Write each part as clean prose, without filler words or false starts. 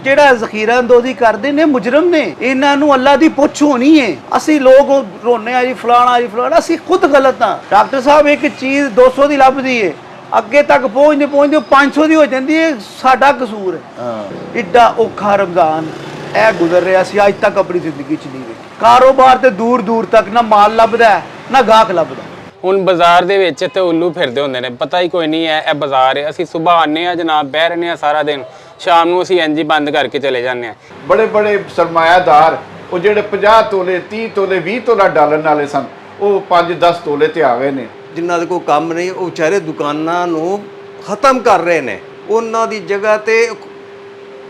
ਜਿਹੜਾ ਜ਼ਖੀਰਾ ਅੰਦੋਜ਼ੀ ਕਰਦੇ ਨੇ ਮੁਜਰਮ ਨੇ, ਇਹਨਾਂ ਨੂੰ ਅੱਲਾ ਦੀ ਪੁੱਛ ਹੋਣੀ ਹੈ। ਅਸੀਂ ਲੋਕ ਰੋਨੇ ਆ ਜੀ ਫਲਾਣਾ, ਅਸੀਂ ਖੁਦ ਗਲਤ ਆ। ਡਾਕਟਰ ਸਾਹਿਬ ਇੱਕ ਚੀਜ਼ 200 ਦੀ ਲੱਭਦੀ ਹੈ, ਅੱਗੇ ਤੱਕ ਪਹੁੰਚਦੇ 500 ਦੀ ਹੋ ਜਾਂਦੀ ਹੈ। ਸਾਡਾ ਕਸੂਰ ਹੈ। ਏਡਾ ਔਖਾ ਰਮਜ਼ਾਨ ਇਹ ਗੁਜ਼ਰ ਰਿਹਾ ਸੀ, ਅੱਜ ਤੱਕ ਆਪਣੀ ਜ਼ਿੰਦਗੀ ਚ ਨਹੀਂ ਵੇਖਿਆ। ਕਾਰੋਬਾਰ ਤੇ ਦੂਰ ਦੂਰ ਤੱਕ ਨਾ ਮਾਲ ਲੱਭਦਾ ਨਾ ਗਾਹਕ ਲੱਭਦਾ। ਹੁਣ ਬਾਜ਼ਾਰ ਦੇ ਵਿੱਚ ਤੇ ਉੱਲੂ ਫਿਰਦੇ ਹੁੰਦੇ ਨੇ, ਪਤਾ ਹੀ ਕੋਈ ਨਹੀਂ ਹੈ ਇਹ ਬਾਜ਼ਾਰ ਹੈ। ਅਸੀਂ ਸਵੇਰ ਆਉਂਦੇ ਹਾਂ ਜਨਾਬ, ਬਹਿ ਰਹਿੰਦੇ ਹਾਂ ਸਾਰਾ ਦਿਨ, ਸ਼ਾਮ ਨੂੰ ਅਸੀਂ ਇੰਝ ਹੀ ਬੰਦ ਕਰਕੇ ਚਲੇ ਜਾਂਦੇ ਹਾਂ। ਬੜੇ ਬੜੇ ਸਰਮਾਇਆਦਾਰ ਉਹ ਜਿਹੜੇ 50 ਤੋਲੇ 30 ਤੋਲੇ 20 ਤੋਲਾ ਡਾਲਣ ਵਾਲੇ ਸਨ, ਉਹ 5-10 ਤੋਲੇ ਤੇ ਆ ਗਏ ਨੇ। ਜਿਨ੍ਹਾਂ ਦੇ ਕੋਈ ਕੰਮ ਨਹੀਂ, ਉਹ ਵਿਚਾਰੇ ਦੁਕਾਨਾਂ ਨੂੰ ਖਤਮ ਕਰ ਰਹੇ ਨੇ। ਉਹਨਾਂ ਦੀ ਜਗ੍ਹਾ ਤੇ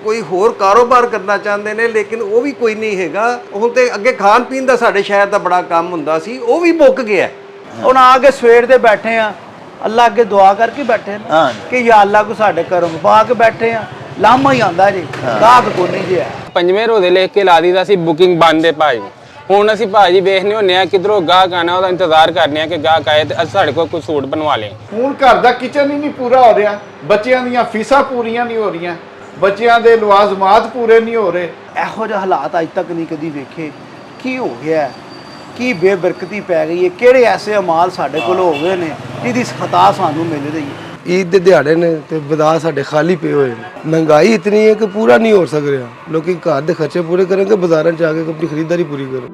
ਕੋਈ ਹੋਰ ਕਾਰੋਬਾਰ ਕਰਨਾ ਚਾਹੁੰਦੇ ਨੇ, ਲੇਕਿਨ ਉਹ ਵੀ ਕੋਈ ਨਹੀਂ ਹੈਗਾ। ਹੁਣ ਤੇ ਅੱਗੇ ਖਾਣ ਪੀਣ ਦਾ ਸਾਡੇ ਸ਼ਹਿਰ ਦਾ ਬੜਾ ਕੰਮ ਹੁੰਦਾ ਸੀ, ਉਹ ਵੀ ਮੁੱਕ ਗਿਆ। ਹੁਣ ਆ ਕੇ ਸਵੇਰ ਦੇ ਬੈਠੇ ਆ, ਅੱਲਾ ਅੱਗੇ ਦੁਆ ਕਰਕੇ ਬੈਠੇ ਨੇ ਕਿ ਯਾ ਅੱਲਾ ਕੋ ਸਾਡੇ ਕਰਮ ਪਾ ਕੇ ਬੈਠੇ ਆ। ਲਾਮਾ ਹੀ ਆਉਂਦਾ ਜੀ, ਗਾਹਕ ਕੋਈ ਨਹੀਂ ਜੀ। ਪੰਜਵੇਂ ਰੋਜ਼ੇ ਲਿਖ ਕੇ ਲਾ ਦਿੱਤਾ ਸੀ ਬੁਕਿੰਗ ਬੰਦ ਹੈ ਭਾਜੀ। ਹੁਣ ਅਸੀਂ ਭਾਜੀ ਵੇਖਨੇ ਹੁੰਦੇ ਆ ਕਿਧਰੋਂ ਗਾਹਕ ਆਣਾ, ਉਹਦਾ ਇੰਤਜ਼ਾਰ ਕਰਨੇ ਆ ਕਿ ਗਾਹਕ ਆਏ ਤੇ ਸਾਡੇ ਕੋਲ ਕੋਈ ਸੂਟ ਬਣਵਾ ਲੇ। ਹੁਣ ਘਰ ਦਾ ਕਿਚਨ ਹੀ ਨਹੀਂ ਪੂਰਾ ਹੋ ਰਿਹਾ, ਬੱਚਿਆਂ ਦੀਆਂ ਫੀਸਾਂ ਪੂਰੀਆਂ ਨਹੀਂ ਹੋ ਰਹੀਆਂ, ਬੱਚਿਆਂ ਦੇ ਲਵਾਜ਼ਮਾਤ ਪੂਰੇ ਨਹੀਂ ਹੋ ਰਹੇ। ਇਹੋ ਜਿਹੇ ਹਾਲਾਤ ਅੱਜ ਤੱਕ ਨਹੀਂ ਕਦੀ ਵੇਖੇ। ਕੀ ਹੋ ਗਿਆ, ਕੀ ਬੇਬਰਕਤੀ ਪੈ ਗਈ ਹੈ, ਕਿਹੜੇ ਐਸੇ ਅਮਾਲ ਸਾਡੇ ਕੋਲ ਹੋ ਗਏ ਨੇ ਜਿਹਦੀ ਖਤਾ ਸਾਨੂੰ ਮਿਲ ਰਹੀ ਹੈ। ईद के दिहाड़े ने तो बाजार साढ़े खाली पे हुए। महंगाई इतनी है कि पूरा नहीं हो सक रहा। लोग घर के खर्चे पूरे करेंगे, बाजारों में जाके अपनी खरीदारी पूरी करें।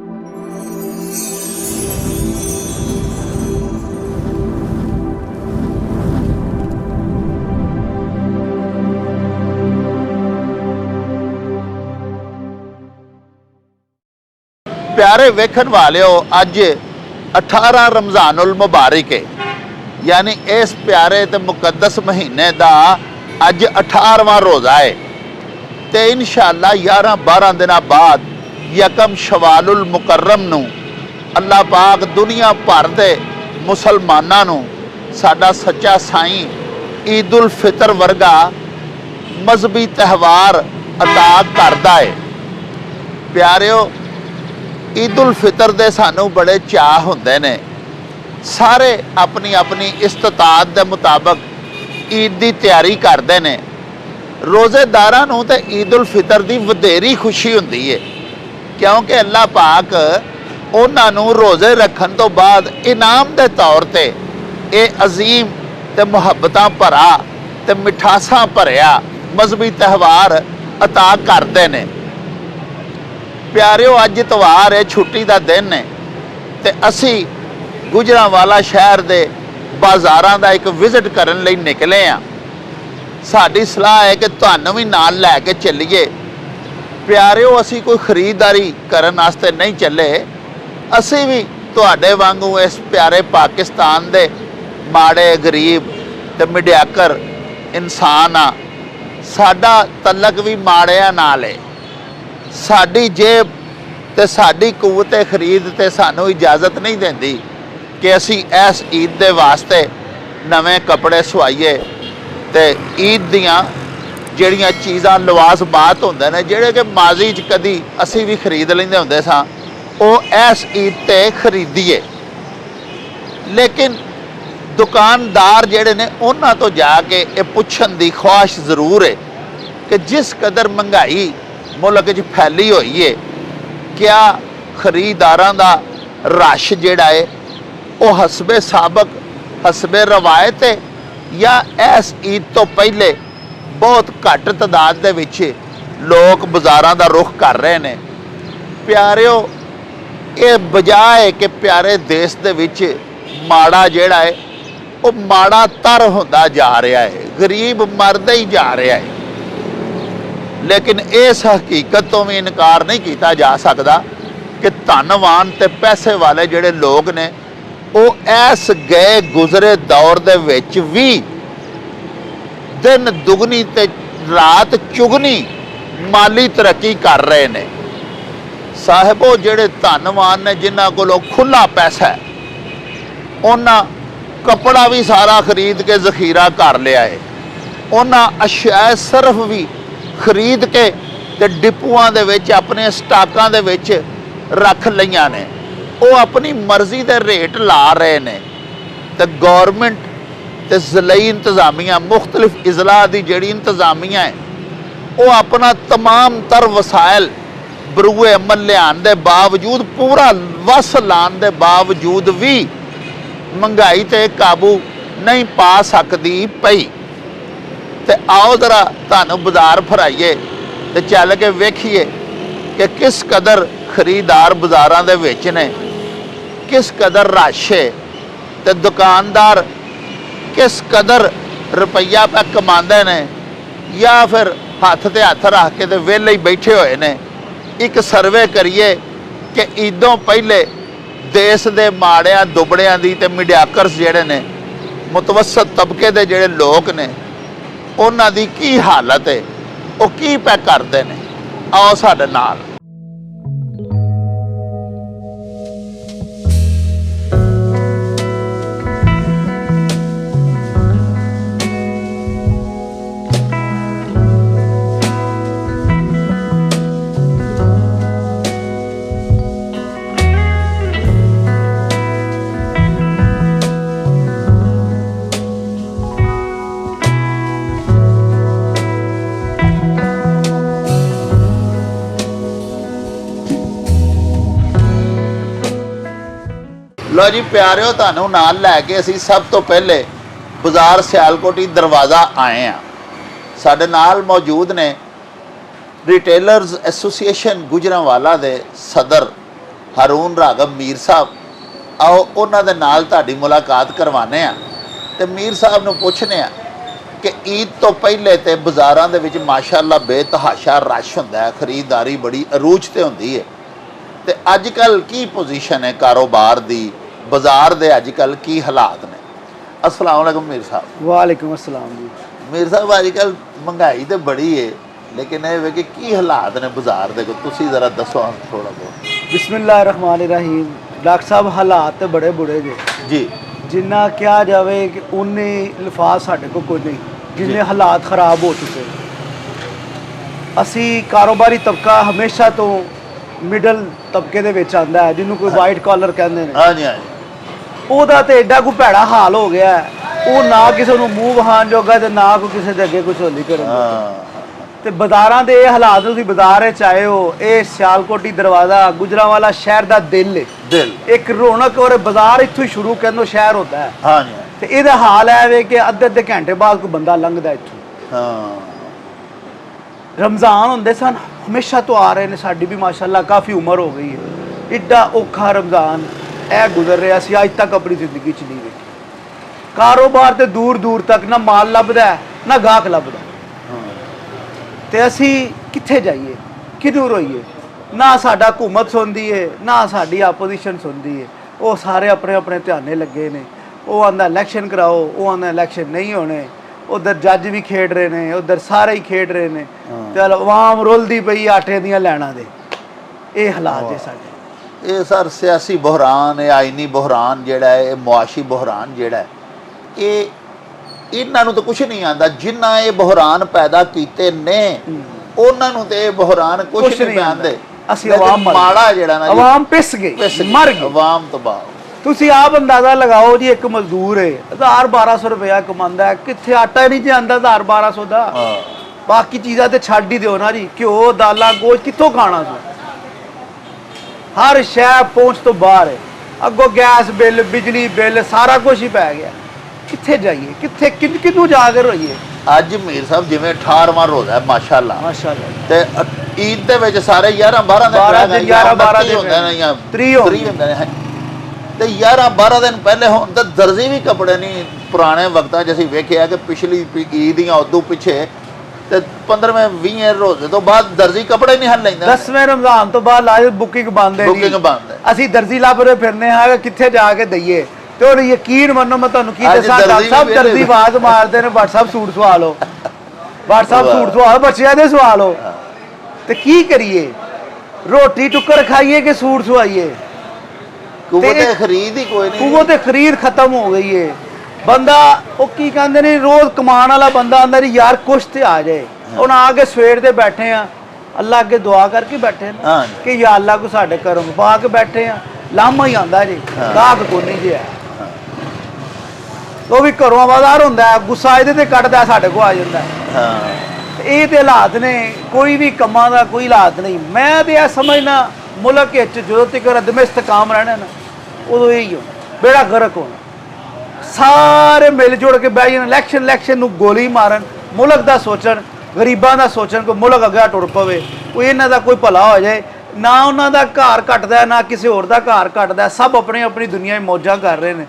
प्यारे वेखन वाले अज 18 रमजानुल मुबारक है, यानी इस प्यारे ते मुकद्दस महीने का अज 18वां रोज़ा है। तो इंशाअल्लाह 11-12 दिन बाद यकम शवालुल मुकर्रम नूं अल्लाह पाक दुनिया भर दे मुसलमानां नूं साडा सच्चा साईं ईद उल फितर वर्गा मजहबी त्यौहार अता करदा है। प्यारिओ, ईद उल फितर दे सानू बड़े चाह हुंदे ने। सारे अपनी अपनी इस्तात के मुताबिक ईद की तैयारी करते हैं। रोज़ेदारां नूं ते ईद उल फितर की वधेरी खुशी हुंदी है, क्योंकि अल्लाह पाक उन्हां नूं रोज़े रखन तो बाद इनाम के तौर पर यह अजीम ते मुहब्बतां भरा ते मिठासां भरिया मजहबी त्यौहार अता करते हैं। प्यारिओ, अज इतवार है, छुट्टी का दिन है, तो असी गुजरांवाला शहर के बाज़ारां का एक विजिट करन लई निकले हाँ। साडी सलाह है कि तुहानूं भी नाल लैके चलीए। प्यारिओ, असी कोई खरीदारी करन वास्ते नहीं चले, असी भी तुहाडे वांगू इस प्यारे पाकिस्तान दे माड़े गरीब ते मिडियाकर इंसान आ। साडा तलक भी माड़ियां नाल है। साडी जेब ते साडी कुव्वत खरीद ते सानूं इजाजत नहीं देंदी कि असी इस ईद के वास्ते नवे कपड़े सवाइए। तो ईद दियाँ ਜਿਹੜੀਆਂ चीज़ां लवाजमात होंदे ने, ਜਿਹੜੇ कि माजी च कदी असी भी खरीद लेंदे होंदे सां, ਉਹ इस ईद ते खरीदीए। लेकिन दुकानदार ਜਿਹੜੇ ने उन्हां तो जाके ये पुछण दी ख्वाहिश जरूर है कि जिस कदर महंगाई मुल्क च फैली हुई है, क्या खरीदारां दा रश जिहड़ा है वो हसबे साबक हसबे रवायत है, या इस ईद तो पहले बहुत घट तादाद दे विच लोग बाज़ारां दा रुख कर रहे हैं। प्यारिओ, ये बजाय कि प्यारे देश दे विच माड़ा जिहड़ा है वो माड़ा तर होंदा जा रहा है, गरीब मरदा ही जा रहा है। लेकिन इस हकीकत तो भी इनकार नहीं किया जा सकता कि धनवान ते पैसे वाले जिहड़े लोग ने वो इस गए गुजरे दौर दे विच भी दिन दुगनी ते रात चुगनी माली तरक्की कर रहे हैं। साहिबो, जिहड़े धनवान ने जिन्हां कोलों खुला पैसा है, उन्हां कपड़ा भी सारा खरीद के जखीरा कर लिया है। उन्हां अशियाए सरफ भी खरीद के ते डिपूआं दे विच अपने स्टाकां दे विच रख लईआं ने। वो अपनी मर्जी के रेट ला रहे हैं। तो गौरमेंट ते ज़िलई इंतजामिया मुख्तलिफ इजला की जिहड़ी इंतजामिया है ਉਹ ਆਪਣਾ तमाम तर ਵਸਾਇਲ ਬਰੂਏ ਅਮਲ ਲਿਆਉਣ ਦੇ ਬਾਵਜੂਦ, ਪੂਰਾ ਵਸ ਲਾਉਣ ਦੇ ਬਾਵਜੂਦ ਵੀ ਮਹਿੰਗਾਈ ਤੇ ਕਾਬੂ ਨਹੀਂ ਪਾ ਸਕਦੀ ਪਈ। ਤੇ ਆਓ ਜ਼ਰਾ ਤੁਹਾਨੂੰ ਬਾਜ਼ਾਰ ਫਰਾਈਏ ਤੇ ਚੱਲ ਕੇ ਵੇਖੀਏ ਕਿ ਕਿਸ ਕਦਰ ਖਰੀਦਦਾਰ ਬਾਜ਼ਾਰਾਂ ਦੇ ਵਿੱਚ ਨੇ, ਕਿਸ ਕਦਰ ਰਸ਼ ਹੈ ਤੇ ਦੁਕਾਨਦਾਰ ਕਿਸ ਕਦਰ ਰੁਪਈਆ ਪਾ ਕਮਾਉਂਦੇ ਨੇ, ਜਾਂ ਫਿਰ ਹੱਥ ਤੇ ਹੱਥ ਰੱਖ ਕੇ ਤੇ ਵਿਹਲੇ ਹੀ ਬੈਠੇ ਹੋਏ ਨੇ। ਇੱਕ ਸਰਵੇ ਕਰੀਏ ਕਿ ਈਦੋਂ ਪਹਿਲੇ ਦੇਸ਼ ਦੇ ਮਾੜਿਆਂ ਦੁਬੜਿਆਂ ਦੀ ਤੇ ਮੀਡੀਆਕਰਸ ਜਿਹੜੇ ਨੇ, ਮੁਤਵਸਤ ਤਬਕੇ ਦੇ ਜਿਹੜੇ ਲੋਕ ਨੇ, ਉਹਨਾਂ ਦੀ ਕੀ ਹਾਲਤ ਹੈ, ਉਹ ਕੀ ਪੈ ਕਰਦੇ ਨੇ। ਆਓ ਸਾਡੇ ਨਾਲ। ਲੋ ਜੀ ਪਿਆਰਿਓ, ਤੁਹਾਨੂੰ ਨਾਲ ਲੈ ਕੇ ਅਸੀਂ ਸਭ ਤੋਂ ਪਹਿਲੇ ਬਾਜ਼ਾਰ ਸਿਆਲਕੋਟੀ ਦਰਵਾਜ਼ਾ ਆਏ ਆ। ਸਾਡੇ ਨਾਲ ਮੌਜੂਦ ਨੇ ਰਿਟੇਲਰਸ ਐਸੋਸੀਏਸ਼ਨ ਗੁਜਰਾਂਵਾਲਾ ਦੇ ਸਦਰ ਹਰੂਨ ਰਾਘਵ ਮੀਰ ਸਾਹਿਬ। ਆਓ ਉਹਨਾਂ ਦੇ ਨਾਲ ਤੁਹਾਡੀ ਮੁਲਾਕਾਤ ਕਰਵਾਉਂਦੇ ਆ ਤੇ ਮੀਰ ਸਾਹਿਬ ਨੂੰ ਪੁੱਛਦੇ ਆ ਕਿ ਈਦ ਤੋਂ ਪਹਿਲੇ ਤੇ ਬਾਜ਼ਾਰਾਂ ਦੇ ਵਿੱਚ ਮਾਸ਼ਾਅੱਲਾ ਬੇਤਹਾਸ਼ਾ ਰਸ਼ ਹੁੰਦਾ ਹੈ, ਖਰੀਦਦਾਰੀ ਬੜੀ ਅਰੂਜ ਤੇ ਹੁੰਦੀ ਹੈ, ਤੇ ਅੱਜ ਕੱਲ ਕੀ ਪੋਜੀਸ਼ਨ ਹੈ ਕਾਰੋਬਾਰ ਦੀ, ਬਾਜ਼ਾਰ ਦੇ ਅੱਜ ਕੱਲ ਕੀ ਹਾਲਾਤ ਨੇ? अस्सलाम वालेकुम मीर साहब। वालेकुम अस्सलाम जी। मीर साहब अजकल महंगाई तो बड़ी है, लेकिन ये कि की हालात ने बाजार दे, तुसी जरा दसो थोड़ा बहुत। बिस्मिल्लाहिर्रहमानिर्रहीम। डॉक्टर साहब हालात तो बड़े बुरे जे जी, जिन्ना क्या जावे कि उन्ने लिफाज साढ़े को कोई नहीं, जिन्ने हालात खराब हो चुके। असी कारोबारी तबका हमेशा तो मिडल तबके दे विच आंदा है, जिन्हों कोई वाइट कॉलर कहते हैं। हाँ जी, हाँ जी। ਉਹਦਾ ਤੇ ਐਡਾ ਕੋਈ ਭੈੜਾ ਹਾਲ ਹੋ ਗਿਆ, ਉਹ ਨਾ ਕਿਸੇ ਨੂੰ ਮੂੰਹ ਵਹਾਣ ਜੋਗਾ ਤੇ ਨਾ ਕੋਈ ਕਿਸੇ ਦੇ ਅੱਗੇ ਕੁਝ ਹੋਲੀ ਕਰਨ ਜੋਗਾ। ਤੇ ਬਾਜ਼ਾਰਾਂ ਦੇ ਇਹ ਹਾਲਾਤ, ਤੁਸੀਂ ਬਾਜ਼ਾਰ ਵਿੱਚ ਆਏ ਹੋ, ਇਹ ਸਿਆਲਕੋਟੀ ਦਰਵਾਜ਼ਾ ਗੁਜਰਾਂਵਾਲਾ ਸ਼ਹਿਰ ਦਾ ਦਿਲ ਹੈ। दिल ਇੱਕ ਰੌਣਕ ਔਰ ਬਾਜ਼ਾਰ ਇੱਥੋਂ ਹੀ ਸ਼ੁਰੂ ਕਹਿੰਦੋ ਸ਼ਹਿਰ ਹੁੰਦਾ ਹੈ। हाँ जी, ਤੇ ਇਹਦਾ ਹਾਲ ਹੈ ਵੇ ਕਿ ਅੱਧੇ ਅੱਧੇ ਘੰਟੇ ਬਾਅਦ ਕੋਈ ਬੰਦਾ ਲੰਘਦਾ ਇੱਥੋਂ। हाँ ਰਮਜ਼ਾਨ ਹੁੰਦੇ ਸਨ, ਹਮੇਸ਼ਾ ਤੋਂ ਆ ਰਹੇ ਨੇ, ਸਾਡੀ ਵੀ ਮਾਸ਼ਾਅੱਲਾ ਕਾਫੀ ਉਮਰ ਹੋ ਗਈ ਹੈ। ਇੱਡਾ ਔਖਾ ਰਮਜ਼ਾਨ ਇਹ ਗੁਜ਼ਰ ਰਿਹਾ ਸੀ, ਅੱਜ ਤੱਕ ਆਪਣੀ ਜ਼ਿੰਦਗੀ ਚ ਨਹੀਂ ਵੇਖੀ। ਕਾਰੋਬਾਰ ਤੇ ਦੂਰ ਦੂਰ ਤੱਕ ਨਾ ਮਾਲ ਲੱਭਦਾ ਨਾ ਗਾਹਕ ਲੱਭਦਾ, ਤੇ ਅਸੀਂ ਕਿੱਥੇ ਜਾਈਏ, ਕਿਹਨੂੰ ਰੋਈਏ? ਨਾ ਸਾਡਾ ਹਕੂਮਤ ਸੁਣਦੀ ਏ, ਨਾ ਸਾਡੀ ਆਪੋਜੀਸ਼ਨ ਸੁਣਦੀ ਏ। ਉਹ ਸਾਰੇ ਆਪਣੇ ਆਪਣੇ ਧਿਆਨੇ ਲੱਗੇ ਨੇ। ਉਹ ਆਂਦਾ ਇਲੈਕਸ਼ਨ ਕਰਾਓ, ਉਹ ਆਂਦਾ ਇਲੈਕਸ਼ਨ ਨਹੀਂ ਹੋਣੇ। ਉਧਰ ਜੱਜ ਵੀ ਖੇਡ ਰਹੇ ਨੇ, ਉਧਰ ਸਾਰੇ ਹੀ ਖੇਡ ਰਹੇ ਨੇ, ਤੇ ਆਵਾਮ ਰੁਲਦੀ ਪਈ ਆਟੇ ਦੀਆਂ ਲੈਣਾ ਦੇ। ਇਹ ਹਾਲਾਤ ਹੈ ਸਾਡੇ। ਇਹ ਸਰ ਸਿਆਸੀ ਬੁਹਰਾਨ ਹੈ, ਆਇਨੀ ਬੁਹਰਾਨ ਜਿਹੜਾ ਹੈ, ਇਹ ਮੁਆਸ਼ੀ ਬੁਹਰਾਨ ਜਿਹੜਾ ਹੈ, ਇਹ ਇਹਨਾਂ ਨੂੰ ਤਾਂ ਕੁਝ ਨਹੀਂ ਆਂਦਾ। ਜਿਨ੍ਹਾਂ ਇਹ ਬੁਹਰਾਨ ਪੈਦਾ ਕੀਤੇ ਨੇ ਉਹਨਾਂ ਨੂੰ ਤੇ ਇਹ ਬੁਹਰਾਨ ਕੁਝ ਨਹੀਂ ਆਂਦੇ। ਅਸੀਂ ਆਵਾਮ ਮਾੜਾ ਜਿਹੜਾ ਨਾ, ਆਵਾਮ ਪਿਸ ਗਈ, ਮਰ ਗਈ। ਆਵਾਮ ਤਬਾਹ। ਤੁਸੀਂ ਆਪ ਅੰਦਾਜ਼ਾ ਲਗਾਓ ਜੀ, ਇੱਕ ਮਜ਼ਦੂਰ ਹੈ 1000-1200 ਰੁਪਇਆ ਕਮਾਉਂਦਾ ਹੈ, ਕਿੱਥੇ ਆਟਾ ਨਹੀਂ ਜਾਂਦਾ 1000-1200 ਦਾ। ਬਾਕੀ ਚੀਜ਼ਾਂ ਤੇ ਛੱਡ ਹੀ ਦਿਓ ਨਾ ਜੀ, ਘਿਓ ਦਾਲਾਂ ਗੋਸ਼ਤ ਕਿੱਥੋਂ ਖਾਣਾ ਸੀ? ਹਰ ਸ਼ੈ ਪਹੁੰਚ ਤੋਂ ਬਾਹਰ ਹੈ। ਅੱਗੋਂ ਗੈਸ ਬਿੱਲ, ਬਿਜਲੀ ਬਿੱਲ, ਸਾਰਾ ਕੁਝ ਹੀ ਪੈ ਗਿਆ। ਕਿੱਥੇ ਜਾਈਏ, ਕਿੱਥੇ ਕਿਹਨੂੰ ਜਾ ਕੇ ਰੋਈਏ? ਅੱਜ ਮੀਰ ਸਾਹਿਬ ਜਿਵੇਂ 18ਵਾਂ ਰੋਜ਼ਾ ਹੈ ਮਾਸ਼ਾਅੱਲਾ, ਮਾਸ਼ਾਅੱਲਾ, ਤੇ ਈਦ ਦੇ ਵਿੱਚ ਸਾਰੇ 11-12 ਦਿਨ 11-12 ਦਿਨ ਹੁੰਦੇ ਨੇ ਜਾਂ 30 ਹੁੰਦੇ ਨੇ, ਤੇ 11-12 ਦਿਨ ਪਹਿਲੇ ਹੁਣ ਤਾਂ ਦਰਜ਼ੀ ਵੀ ਕੱਪੜੇ ਨਹੀਂ। ਪੁਰਾਣੇ ਵਕਤਾਂ 'ਚ ਅਸੀਂ ਵੇਖਿਆ ਕਿ ਪਿਛਲੀ ਈਦ ਦੀਆਂ ਉਦੋਂ ਪਿੱਛੇ ਤੇ 15ਵੇਂ-20ਵੇਂ ਰੋਜ਼ੇ ਤੋਂ ਬਾਅਦ ਦਰਜ਼ੀ ਕੱਪੜੇ ਨਹੀਂ ਹਨ ਲੈਂਦਾ। 10ਵੇਂ ਰਮਜ਼ਾਨ ਤੋਂ ਬਾਅਦ ਲਾਜ ਬੁਕਿੰਗ ਬੰਦ ਹੈ। ਬੁਕਿੰਗ ਬੰਦ ਹੈ। ਅਸੀਂ ਦਰਜ਼ੀ ਲੱਭ ਰਹੇ ਫਿਰਨੇ ਹਾਂ ਕਿੱਥੇ ਜਾ ਕੇ ਦਈਏ। ਤੇ ਉਹ ਯਕੀਨ ਮੰਨੋ, ਮੈਂ ਤੁਹਾਨੂੰ ਕੀ ਦੱਸਾਂ, ਡਾਕਟਰ ਸਾਹਿਬ ਦਰਜ਼ੀ ਆਵਾਜ਼ ਮਾਰਦੇ ਨੇ, WhatsApp ਸੂਟ ਸਵਾ ਲਓ, WhatsApp ਸੂਟ ਸਵਾ ਲਓ, ਬੱਚਿਆਂ ਦੇ ਸਵਾ ਲਓ। ਤੇ ਕੀ ਕਰੀਏ? ਰੋਟੀ ਟੁੱਕਰ ਖਾਈਏ ਕਿ ਸੂਟ ਸਵਾਈਏ? ਕੁਵਤ ਖਰੀਦ ਹੀ ਕੋਈ ਨਹੀਂ। ਕੁਵਤ ਖਰੀਦ ਖਤਮ ਹੋ ਗਈ ਹੈ। ਬੰਦਾ ਉਹ ਕੀ ਕਹਿੰਦੇ ਨੇ, ਰੋਜ਼ ਕਮਾਉਣ ਵਾਲਾ ਬੰਦਾ ਆਂਦਾ ਜੀ ਯਾਰ ਕੁਛ ਤੇ ਆ ਜਾਏ। ਹੁਣ ਆ ਕੇ ਸਵੇਰ ਦੇ ਬੈਠੇ ਆ, ਅੱਲਾ ਅੱਗੇ ਦੁਆ ਕਰਕੇ ਬੈਠੇ ਨੇ ਕਿ ਯਾ ਅੱਲਾ ਕੋ ਸਾਡੇ ਕਰਮ ਪਾ ਕੇ ਬੈਠੇ ਆ। ਲਾਮਾ ਹੀ ਆਂਦਾ ਜੀ, ਗਾਹਕ ਕੋਨੀ ਜਿਹਾ। ਉਹ ਵੀ ਘਰੋਂ ਆਵਾਜ਼ਾਰ ਹੁੰਦਾ ਹੈ, ਗੁੱਸਾ ਇਹਦੇ ਤੇ ਕੱਢਦਾ, ਸਾਡੇ ਕੋ ਆ ਜਾਂਦਾ। ਇਹ ਤੇ ਹਾਲਾਤ ਨੇ, ਕੋਈ ਵੀ ਕੰਮਾਂ ਦਾ ਕੋਈ ਹਾਲਾਤ ਨਹੀਂ। ਮੈਂ ਤੇ ਇਹ ਸਮਝਣਾ ਮੁਲਕ ਵਿੱਚ ਜਦੋਂ ਤੱਕ ਅਦਮ ਇਸਤਕਾਮ ਰਹਿਣਾ ਨਾ, ਉਦੋਂ ਇਹੀ ਹੋਣਾ, ਬੇੜਾ ਗਰਕ ਹੋਣਾ। ਸਾਰੇ ਮਿਲ ਜੁੜ ਕੇ ਬਹਿ ਜਾਣ, ਇਲੈਕਸ਼ਨ ਨੂੰ ਗੋਲੀ ਮਾਰਨ, ਮੁਲਕ ਦਾ ਸੋਚਣ, ਗਰੀਬਾਂ ਦਾ ਸੋਚਣ, ਕੋਈ ਮੁਲਕ ਅੱਗੇ ਟੁਰ ਪਵੇ, ਕੋਈ ਇਹਨਾਂ ਦਾ ਕੋਈ ਭਲਾ ਹੋ ਜਾਏ। ਨਾ ਉਹਨਾਂ ਦਾ ਘਰ ਘਟਦਾ, ਨਾ ਕਿਸੇ ਹੋਰ ਦਾ ਘਰ ਘਟਦਾ, ਸਭ ਆਪਣੀ ਆਪਣੀ ਦੁਨੀਆ 'ਚ ਮੌਜਾਂ ਕਰ ਰਹੇ ਨੇ।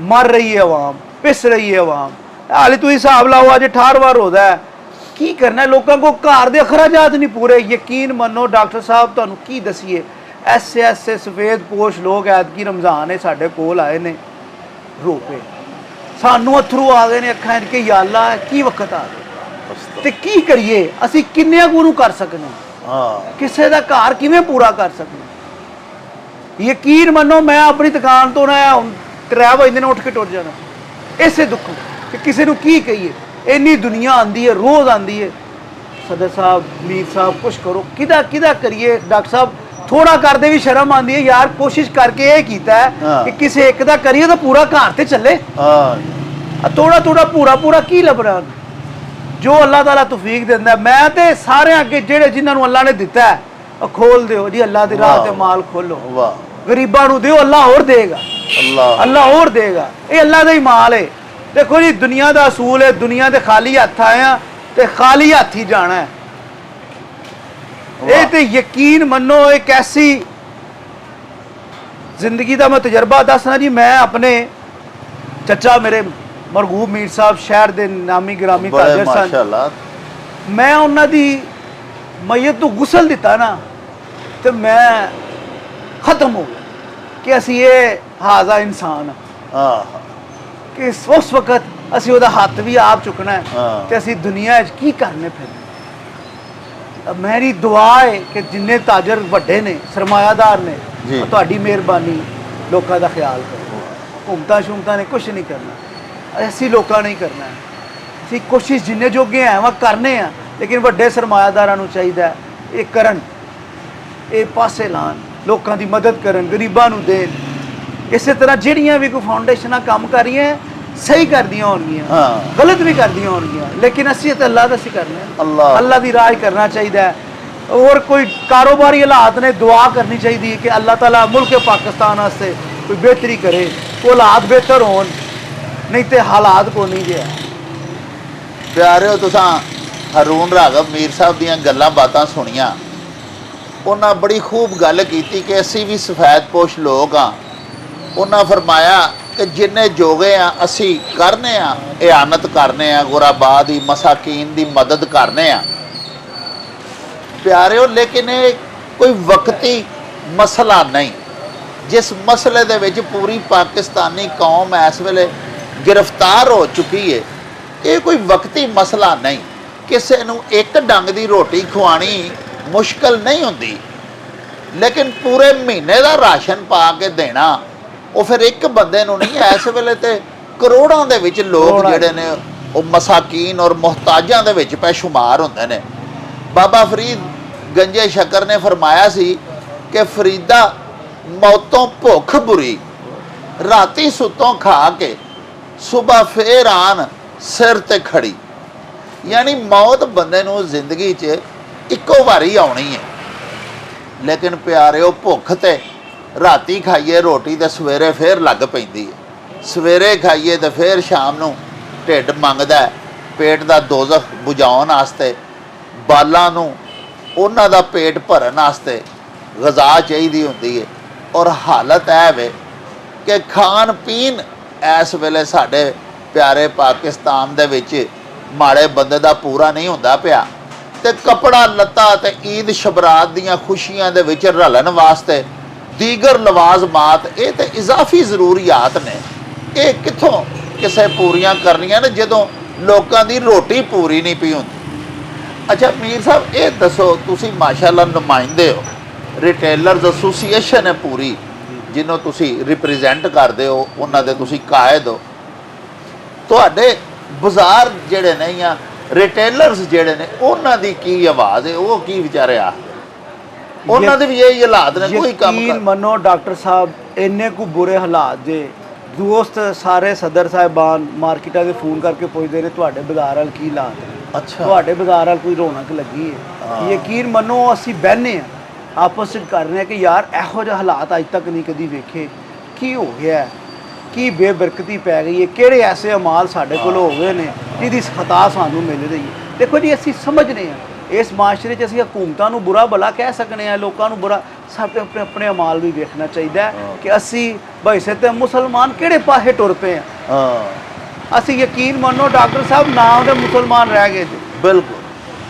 ਮਰ ਰਹੀ ਹੈ ਆਵਾਮ, ਪਿਸ ਰਹੀ ਹੈ ਆਵਾਮ। ਹਾਲੇ ਤੁਸੀਂ ਹਿਸਾਬ ਲਾਓ, ਅੱਜ 18ਵਾਂ ਰੋਜ਼ਾ ਹੈ, ਕੀ ਕਰਨਾ? ਲੋਕਾਂ ਕੋ ਘਰ ਦੇ ਅਖਰਾਜਾਤ ਨਹੀਂ ਪੂਰੇ। ਯਕੀਨ ਮੰਨੋ ਡਾਕਟਰ ਸਾਹਿਬ, ਤੁਹਾਨੂੰ ਕੀ ਦਸੀਏ, ਐਸੇ ਸਫੇਦ ਪੋਸ਼ ਲੋਕ ਐਤਕੀ ਰਮਜ਼ਾਨ ਹੈ ਸਾਡੇ ਕੋਲ ਆਏ ਨੇ, ਰੋ ਪਏ, ਸਾਨੂੰ ਅਥਰੂ ਆ ਗਏ ਨੇ ਅੱਖਾਂ 'ਚ ਕਿ ਯਾ ਅੱਲਾ ਕੀ ਵਕਤ ਆ ਗਿਆ। ਤੇ ਕੀ ਕਰੀਏ ਅਸੀਂ? ਕਿੰਨਿਆਂ ਕੁ ਨੂੰ ਕਰ ਸਕਨੇ? ਕਿਸੇ ਦਾ ਘਰ ਕਿਵੇਂ ਪੂਰਾ ਕਰ ਸਕਨੇ? ਯਕੀਨ ਮੰਨੋ ਮੈਂ ਆਪਣੀ ਦੁਕਾਨ ਤੋਂ ਨਾ ਹੁਣ 3 ਵਜੇ ਨੇ ਉੱਠ ਕੇ ਟੁਰ ਜਾਣਾ ਇਸੇ ਦੁੱਖ ਕਿ ਕਿਸੇ ਨੂੰ ਕੀ ਕਹੀਏ। ਇੰਨੀ ਦੁਨੀਆ ਆਂਦੀ ਹੈ, ਰੋਜ਼ ਆਂਦੀ ਹੈ। ਸਦਰ ਸਾਹਿਬ, ਮੀਰ ਸਾਹਿਬ, ਕੁਛ ਕਰੋ। ਕਿਹਦਾ ਕਰੀਏ? ਡਾਕਟਰ ਸਾਹਿਬ ਥੋੜਾ ਕਰਦੇ ਵੀ ਸ਼ਰਮ ਆਂਦੀ ਹੈ ਯਾਰ। ਕੋਸ਼ਿਸ਼ ਕਰਕੇ ਇਹ ਕੀਤਾ ਕਿ ਕਿਸੇ ਇੱਕ ਦਾ ਕਰੀਏ ਤਾਂ ਪੂਰਾ ਘਰ ਤੇ ਚੱਲੇ। ਥੋੜਾ ਪੂਰਾ ਕੀ ਲੱਭਣਾ? ਜੋ ਅੱਲਾਹ ਤਾਲਾ ਤੌਫੀਕ ਦਿੰਦਾ। ਮੈਂ ਤੇ ਸਾਰਿਆਂ ਅੱਗੇ ਜਿਹੜੇ ਜਿਨ੍ਹਾਂ ਨੂੰ ਅੱਲਾਹ ਨੇ ਦਿੱਤਾ ਹੈ, ਉਹ ਖੋਲ ਦਿਓ ਜੀ, ਅੱਲਾਹ ਦੀ ਰਾਹ ਤੇ ਮਾਲ ਖੋਲੋ। ਗਰੀਬਾਂ ਨੂੰ ਦਿਓ, ਅੱਲਾਹ ਹੋਰ ਦੇਗਾ, ਅੱਲਾਹ ਹੋਰ ਦੇਗਾ। ਇਹ ਅੱਲਾਹ ਦਾ ਹੀ ਮਾਲ ਹੈ। ਦੇਖੋ ਜੀ, ਦੁਨੀਆ ਦਾ ਅਸੂਲ ਹੈ, ਦੁਨੀਆ ਦੇ ਖਾਲੀ ਹੱਥ ਆਇਆ ਤੇ ਖਾਲੀ ਹੱਥ ਹੀ ਜਾਣਾ ਹੈ। ਇਹ ਤੇ ਯਕੀਨ ਮੰਨੋ ਇੱਕ ਐਸੀ ਜ਼ਿੰਦਗੀ ਦਾ ਮੈਂ ਤਜਰਬਾ ਦੱਸਣਾ ਜੀ। ਮੈਂ ਆਪਣੇ ਚੱਚਾ ਮੇਰੇ ਮਰਹੂਮ ਮੀਰ ਸਾਹਿਬ ਸ਼ਹਿਰ ਦੇ ਨਾਮੀ ਗ੍ਰਾਮੀ ਤਾਜਰ ਸਨ। ਮਾਸ਼ਾਅੱਲਾ। ਮੈਂ ਉਹਨਾਂ ਦੀ ਮਈਤ ਨੂੰ ਗੁਸਲ ਦਿੱਤਾ ਨਾ ਤੇ ਮੈਂ ਖਤਮ ਹੋ ਗਿਆ ਕਿ ਅਸੀਂ ਇਹ ਹਾਜ਼ਾ ਇਨਸਾਨ ਕਿ ਉਸ ਵਕਤ ਅਸੀਂ ਉਹਦਾ ਹੱਥ ਵੀ ਆਪ ਚੁੱਕਣਾ ਹੈ ਤੇ ਅਸੀਂ ਦੁਨੀਆ 'ਚ ਕੀ ਕਰਨੇ ਫਿਰ। ਮੇਰੀ ਦੁਆ ਹੈ ਕਿ ਜਿੰਨੇ ਤਾਜਰ ਵੱਡੇ ਨੇ, ਸਰਮਾਇਆਦਾਰ ਨੇ, ਤੁਹਾਡੀ ਮਿਹਰਬਾਨੀ, ਲੋਕਾਂ ਦਾ ਖਿਆਲ ਕਰੋ। ਹੁਕੂਮਤਾਂ ਨੇ ਕੁਛ ਨਹੀਂ ਕਰਨਾ, ਅਸੀਂ ਲੋਕਾਂ ਨੇ ਹੀ ਕਰਨਾ। ਅਸੀਂ ਕੋਸ਼ਿਸ਼ ਜਿੰਨੇ ਜੋਗੇ ਹੈ ਵਾ ਕਰਨੇ ਆ, ਲੇਕਿਨ ਵੱਡੇ ਸਰਮਾਇਆਦਾਰਾਂ ਨੂੰ ਚਾਹੀਦਾ ਇਹ ਕਰਨ, ਇਹ ਪਾਸੇ ਲਾਣ, ਲੋਕਾਂ ਦੀ ਮਦਦ ਕਰਨ, ਗਰੀਬਾਂ ਨੂੰ ਦੇਣ। ਇਸੇ ਤਰ੍ਹਾਂ ਜਿਹੜੀਆਂ ਵੀ ਕੋਈ ਫਾਊਂਡੇਸ਼ਨਾਂ ਕੰਮ ਕਰ ਰਹੀਆਂ ਸਹੀ ਕਰਦੀਆਂ ਹੋਣਗੀਆਂ, ਗਲਤ ਵੀ ਕਰਦੀਆਂ ਹੋਣਗੀਆਂ, ਲੇਕਿਨ ਅਸੀਂ ਤਾਂ ਅੱਲਾਹ ਦਾ ਅਸੀਂ ਕਰਨਾ, ਅੱਲਾਹ ਦੀ ਰਾਹ ਕਰਨਾ ਚਾਹੀਦਾ ਹੈ। और कोई कारोबारी हालात ने दुआ करनी चाहिए कि अल्लाह ताला मुल्क पाकिस्तान वास्ते कोई बेहतरी करे, कोई हालात बेहतर हो, नहीं तो हालात को नहीं गया। प्यारे तुसां हरून राघव मीर साहब दीयां गल्लां बातां सुनियां, उन्हां बड़ी खूब गल कीती कि असी भी सफेदपोश लोग हाँ। उन्हां फरमाया कि जिन्ने जोगे हाँ असी करने हाँ, इआनत करने हाँ, गुराबा दी मसाकीन दी मदद करने हाँ प्यारे हो। लेकिन ये कोई वक्ती मसला नहीं, जिस मसले दे विच पूरी पाकिस्तानी कौम इस वेले गिरफ्तार हो चुकी है, ये कोई वक्ती मसला नहीं। किसी नूं एक डंग दी रोटी खवानी मुश्किल नहीं हुंदी, लेकिन पूरे महीने का राशन पा के देना वो फिर एक बंदे नूं नहीं। इस वेले ते करोड़ां दे विच लोग जिहड़े ने वो मसाकीन और मुहताजां दे विच पै शुमार हुंदे ने। बाबा फरीद गंजे शकर ने फरमाया सी कि फरीदा मौतों भुख बुरी, राती सुतों खा के सुबह फिर आन सिर ते खड़ी। यानी मौत बंदे नूं जिंदगी च इक्को वारी आउणी है। लेकिन प्यारे वो भुख ते राती खाइए रोटी ते सवेरे फिर लग पैंदी है, सवेरे खाइए तो फिर शाम नूं ढिड मंगदा है पेट दा दोजख बुझाउण वास्ते, बालां नूं उन्हां दा पेट भरन वास्ते गज़ा चाहिदी हुंदी है। और हालत है वे कि खान पीन इस वेले साडे प्यारे पाकिस्तान दे विच माड़े बंदे दा पूरा नहीं हुंदा पिया, ते कपड़ा लत्ता ते ईद शबरात दीयां खुशियां दे विच रलन वास्ते दीगर लवाजमात ये ते इजाफी ज़रूरियात ने, ये कित्थों किसे पूरियां करनियां ने जदों लोकां दी रोटी पूरी नहीं पई हुंदी। अच्छा मीर साहब ये दसो, तुसी माशाअल्लाह नुमाइंदे हो, रिटेलर्स एसोसीएशन है पूरी जिन्हों तुसी रिप्रजेंट करते हो, उन्हां दे तुसी कायद हो, तुहाडे बाजार जिहड़े ने या रिटेलर्स जिहड़े ने उन्हां दी की आवाज़ है, वो की विचारे आ उन्हां दे भी यही हालात ने, कोई काम यकीन मनो डॉक्टर साहब इन्ने को बुरे हालात जे दोस्त सारे सदर साहिबान मार्केटा के फोन करके पुछते हैं तुहाडे बाजार वाल की हालात है। ਅੱਛਾ। ਤੁਹਾਡੇ ਬਾਜ਼ਾਰ ਵਾਲ ਕੋਈ ਰੌਣਕ ਲੱਗੀ ਹੈ, ਯਕੀਨ ਮੰਨੋ ਅਸੀਂ ਬਹਿਨੇ ਆ ਆਪਸ ਵਿੱਚ ਕਰ ਰਹੇ ਹਾਂ ਕਿ ਯਾਰ ਇਹੋ ਜਿਹੇ ਹਾਲਾਤ ਅੱਜ ਤੱਕ ਨਹੀਂ ਕਦੀ ਵੇਖੇ, ਕੀ ਹੋ ਗਿਆ ਹੈ? ਕੀ ਬੇਬਰਕਤੀ ਪੈ ਗਈ ਹੈ, ਕਿਹੜੇ ਐਸੇ ਅਮਾਲ ਸਾਡੇ ਕੋਲ ਹੋ ਗਏ ਨੇ ਜਿਹਦੀ ਖਤਾ ਸਾਨੂੰ ਮਿਲ ਰਹੀ ਹੈ। ਦੇਖੋ ਜੀ ਅਸੀਂ ਸਮਝਦੇ ਹਾਂ ਇਸ ਮਾਸ਼ਰੇ 'ਚ ਅਸੀਂ ਹਕੂਮਤਾਂ ਨੂੰ ਬੁਰਾ ਭਲਾ ਕਹਿ ਸਕਨੇ ਆ, ਲੋਕਾਂ ਨੂੰ ਬੁਰਾ, ਸਭ ਆਪਣੇ ਆਪਣੇ ਅਮਾਲ ਵੀ ਵੇਖਣਾ ਚਾਹੀਦਾ ਹੈ ਕਿ ਅਸੀਂ ਬੈਸੇ ਤੇ ਮੁਸਲਮਾਨ ਕਿਹੜੇ ਪਾਸੇ ਟੁਰ ਪਏ ਆ। ਅਸੀਂ ਯਕੀਨ ਮੰਨੋ ਡਾਕਟਰ ਸਾਹਿਬ ਨਾਮ ਦੇ ਮੁਸਲਮਾਨ ਰਹਿ ਗਏ ਜੀ। ਬਿਲਕੁਲ।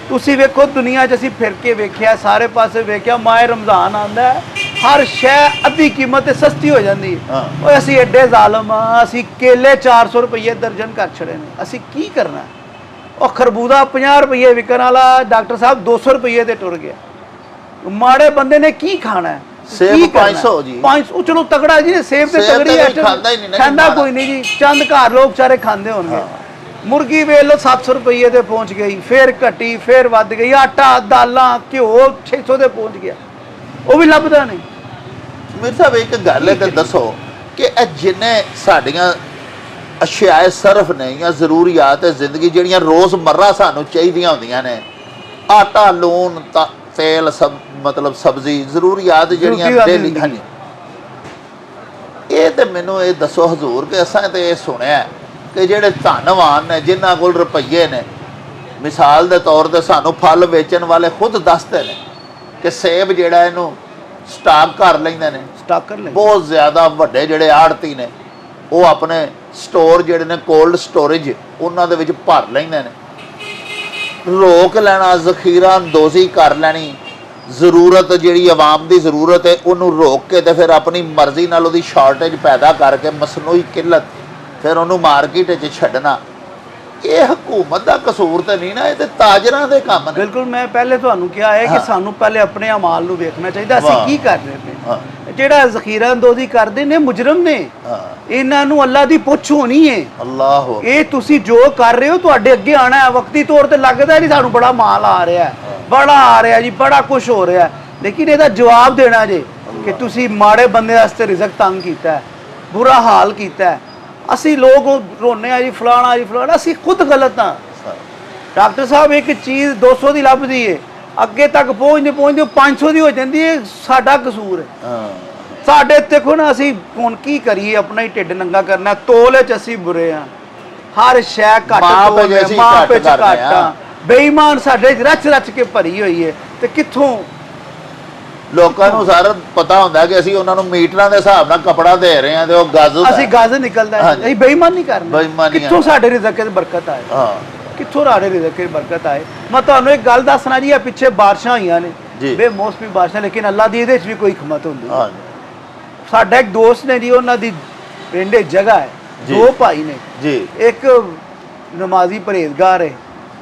ਤੁਸੀਂ ਵੇਖੋ ਦੁਨੀਆ 'ਚ ਅਸੀਂ ਫਿਰ ਕੇ ਵੇਖਿਆ, ਸਾਰੇ ਪਾਸੇ ਵੇਖਿਆ, ਮਾਏ ਰਮਜ਼ਾਨ ਆਉਂਦਾ ਹੈ, ਹਰ ਸ਼ੈ ਅੱਧੀ ਕੀਮਤ ਤੇ ਸਸਤੀ ਹੋ ਜਾਂਦੀ ਹੈ। ਓਏ ਅਸੀਂ ਐਡੇ ਜ਼ਾਲਮ ਆ, ਅਸੀਂ ਕੇਲੇ 400 ਰੁਪਏ ਦਰਜਨ ਕਰ ਛੜੇ ਨੇ, ਅਸੀਂ ਕੀ ਕਰਨਾ? ਉਹ ਖਰਬੂਜ਼ਾ 50 ਰੁਪਏ ਵਿਕਣ ਵਾਲਾ ਡਾਕਟਰ ਸਾਹਿਬ 200 ਰੁਪਏ ਤੇ ਟੁਰ ਗਿਆ। ਮਾੜੇ ਬੰਦੇ ਨੇ ਕੀ ਖਾਣਾ ਹੈ? ਸੇਬ ਕੀ ਕਰਨਾ? 500 ਜੀ। 500 ਚਲੋ ਤਗੜਾ ਜੀ, ਸੇਬ ਤੇ ਸੇਬ ਤਗੜੀ ਤਾਂ ਹੈ, ਕੋਈ ਖਾਂਦਾ ਹੀ ਨਹੀਂ ਨਾ ਜੀ, ਖਾਂਦਾ ਮਾੜਾ। ਕੋਈ ਨਹੀਂ ਜੀ, ਚੰਦ ਘਰ ਲੋਕ ਵਿਚਾਰੇ ਖਾਂਦੇ ਹੋਣਗੇ। ਮੁਰਗੀ ਵੇਚ ਲਓ 700 ਰੁਪਏ ਤੇ ਪਹੁੰਚ ਗਈ, ਫਿਰ ਘਟੀ, ਫਿਰ ਵੱਧ ਗਈ, ਆਟਾ ਦਾਲਾਂ ਘਿਓ 600 ਤੇ ਪਹੁੰਚ ਗਿਆ, ਉਹ ਵੀ ਲੱਭਦਾ ਨਹੀਂ। ਮੇਰੇ ਸਾਹਿਬ ਇੱਕ ਗੱਲ ਹੈ ਕਿ ਦੱਸੋ ਕਿ ਇਹ ਜਿੰਨੇ ਸਾਡੀਆਂ ਅਸ਼ਿਆਏ ਸਰਫ ਨੇ ਜਾਂ ਜ਼ਰੂਰੀਆਤ ਜ਼ਿੰਦਗੀ ਜਿਹੜੀਆਂ ਰੋਜ਼ਮर्रा ਸਾਨੂੰ ਚਾਹੀਦੀਆਂ ਹੁੰਦੀਆਂ ਨੇ, ਆਟਾ ਲੂਣ ਤੇਲ ਸਭ ਮਤਲਬ ਸਬਜ਼ੀ ਜ਼ਰੂਰੀਆਤ ਜਿਹੜੀਆਂ ਡੇਲੀ, ਹਾਂਜੀ, ਇਹ ਤੇ ਮੈਨੂੰ ਇਹ ਦੱਸੋ ਹਜ਼ੂਰ ਕਿ ਅਸਾਂ ਤੇ ਇਹ ਸੁਣਿਆ ਕਿ ਜਿਹੜੇ ਧਨਵਾਨ ਨੇ ਜਿਨ੍ਹਾਂ ਕੋਲ ਰੁਪਈਏ ਨੇ, ਮਿਸਾਲ ਦੇ ਤੌਰ ਤੇ ਸਾਨੂੰ ਫਲ ਵੇਚਣ ਵਾਲੇ ਖੁਦ ਦੱਸਦੇ ਨੇ ਕਿ ਸੇਬ ਜਿਹੜਾ ਇਹਨੂੰ ਸਟਾਕ ਕਰ ਲੈਂਦੇ ਨੇ, ਸਟਾਕਰ ਲੈ ਬਹੁਤ ਜ਼ਿਆਦਾ ਵੱਡੇ ਜਿਹੜੇ ਆੜਤੀ ਨੇ ਉਹ ਆਪਣੇ ਸਟੋਰ ਜਿਹੜੇ ਨੇ ਕੋਲਡ ਸਟੋਰੇਜ ਉਹਨਾਂ ਦੇ ਵਿੱਚ ਭਰ ਲੈਂਦੇ ਨੇ। ਰੋਕ ਲੈਣਾ, ਜ਼ਖੀਰਾ ਅੰਦੋਜ਼ੀ ਕਰ ਲੈਣੀ, ਜ਼ਰੂਰਤ ਜਿਹੜੀ ਆਵਾਮ ਦੀ ਜ਼ਰੂਰਤ ਹੈ ਉਹਨੂੰ ਰੋਕ ਕੇ ਤੇ ਫਿਰ ਆਪਣੀ ਮਰਜ਼ੀ ਨਾਲ ਉਹਦੀ ਸ਼ਾਰਟੇਜ ਪੈਦਾ ਕਰਕੇ ਮਸਨੂਈ ਕਿੱਲਤ ਫਿਰ ਉਹਨੂੰ ਮਾਰਕੀਟ 'ਚ ਛੱਡਣਾ, ਇਹ ਹਕੂਮਤ ਦਾ ਕਸੂਰ ਤੇ ਨਹੀਂ ਨਾ, ਇਹ ਤੇ ਤਾਜਰਾਂ ਦੇ ਕੰਮ ਨੇ। ਬਿਲਕੁਲ, ਮੈਂ ਪਹਿਲੇ ਤੁਹਾਨੂੰ ਕਿਹਾ ਹੈ ਕਿ ਸਾਨੂੰ ਪਹਿਲੇ ਆਪਣੇ ਅਮਾਲ ਨੂੰ ਵੇਖਣਾ ਚਾਹੀਦਾ, ਅਸੀਂ ਕੀ ਕਰ ਰਹੇ ਨੇ। ਜਿਹੜਾ ਜ਼ਖੀਰਾ ਅੰਦੋਜ਼ੀ ਕਰਦੇ ਨੇ ਮੁਜਰਮ ਨੇ, ਇਹਨਾਂ ਨੂੰ ਅੱਲਾ ਦੀ ਪੁੱਛ ਹੋਣੀ ਹੈ। ਅੱਲਾਹ, ਇਹ ਤੁਸੀਂ ਜੋ ਕਰ ਰਹੇ ਹੋ ਤੁਹਾਡੇ ਅੱਗੇ ਆਣਾ ਹੈ, ਵਕਤੀ ਤੌਰ ਤੇ ਲੱਗਦਾ ਨਹੀਂ ਸਾਨੂੰ ਬੜਾ ਮਾਲ ਆ ਰਿਹਾ, ਬੜਾ ਆ ਰਿਹਾ ਜੀ, ਬੜਾ ਕੁਝ ਹੋ ਰਿਹਾ, ਲੇਕਿਨ ਇਹਦਾ ਜਵਾਬ ਦੇਣਾ ਜੇ ਕਿ ਤੁਸੀਂ ਮਾੜੇ ਬੰਦੇ ਵਾਸਤੇ ਰਿਜ਼ਕ ਤੰਗ ਕੀਤਾ ਹੈ, ਬੁਰਾ ਹਾਲ ਕੀਤਾ ਹੈ। ਅਸੀਂ ਲੋਕ ਰੋਨੇ ਆ ਜੀ ਫਲਾਣਾ ਜੀ ਫਲਾਣਾ, ਅਸੀਂ ਖੁਦ ਗਲਤ ਹਾਂ। ਡਾਕਟਰ ਸਾਹਿਬ ਇੱਕ ਚੀਜ਼ 200 ਦੀ ਲੱਭਦੀ ਹੈ, ਅੱਗੇ ਤੱਕ ਪਹੁੰਚਦੇ ਪਹੁੰਚਦੇ 500 ਦੀ ਹੋ ਜਾਂਦੀ ਹੈ, ਸਾਡਾ ਕਸੂਰ ਹੈ। ਸਾਡੇ ਦੇਖੋ ਨਾ, ਅਸੀਂ ਹੁਣ ਕੀ ਕਰੀਏ, ਆਪਣਾ ਹੀ ਢਿੱਡ ਨੰਗਾ ਕਰਨਾ, ਤੋਲੇ 'ਚ ਅਸੀਂ ਬੁਰੇ ਆ, ਹਰ ਸ਼ੈ ਘੱਟ ਤੋਲੇ, ਮਾਂ ਪਿੱਛ ਘੱਟ ਆ, ਬੇਈਮਾਨ ਸਾਡੇ ਰਚ ਰਚ ਕੇ ਭਰੀ ਹੋਈ ਹੈ। ਤੇ ਕਿੱਥੋਂ ਲੋਕਾਂ ਨੂੰ ਸਾਰਾ ਪਤਾ ਹੁੰਦਾ ਕਿ ਅਸੀਂ ਉਹਨਾਂ ਨੂੰ ਮੀਟਰਾਂ ਦੇ ਹਿਸਾਬ ਨਾਲ ਕਪੜਾ ਦੇ ਰਹੇ ਹਾਂ ਤੇ ਉਹ ਗੱਜ ਅਸੀਂ ਗੱਜ ਨਿਕਲਦਾ ਹੈ, ਅਸੀਂ ਬੇਈਮਾਨੀ ਕਰਨਾ, ਕਿੱਥੋਂ ਸਾਡੇ ਰਿਜ਼ਕ 'ਚ ਬਰਕਤ ਆਏ? ਕਿੱਥੋਂ ਸਾਡੇ ਰਿਜ਼ਕ 'ਚ ਬਰਕਤ ਆਏ? ਮੈਂ ਤੁਹਾਨੂੰ ਇੱਕ ਗੱਲ ਦੱਸਣਾ ਜੀ, ਇਹ ਪਿੱਛੇ ਬਾਰਿਸ਼ਾਂ ਹੋਈਆਂ ਨੇ, ਬੇਮੌਸਮੀ ਬਾਰਿਸ਼ਾਂ, ਲੇਕਿਨ ਅੱਲਾ ਦੀ ਇਹਦੇ 'ਚ ਵੀ ਕੋਈ ਹਿਕਮਤ ਹੁੰਦੀ। ਸਾਡਾ ਇੱਕ ਦੋਸਤ ਨੇ ਜੀ, ਉਹਨਾਂ ਦੀ ਪਿੰਡ ਜਗ੍ਹਾ ਹੈ, ਦੋ ਭਾਈ ਨੇ ਜੀ, ਇੱਕ ਨਮਾਜ਼ੀ ਪਰਹੇਜ਼ਗਾਰ ਹੈ,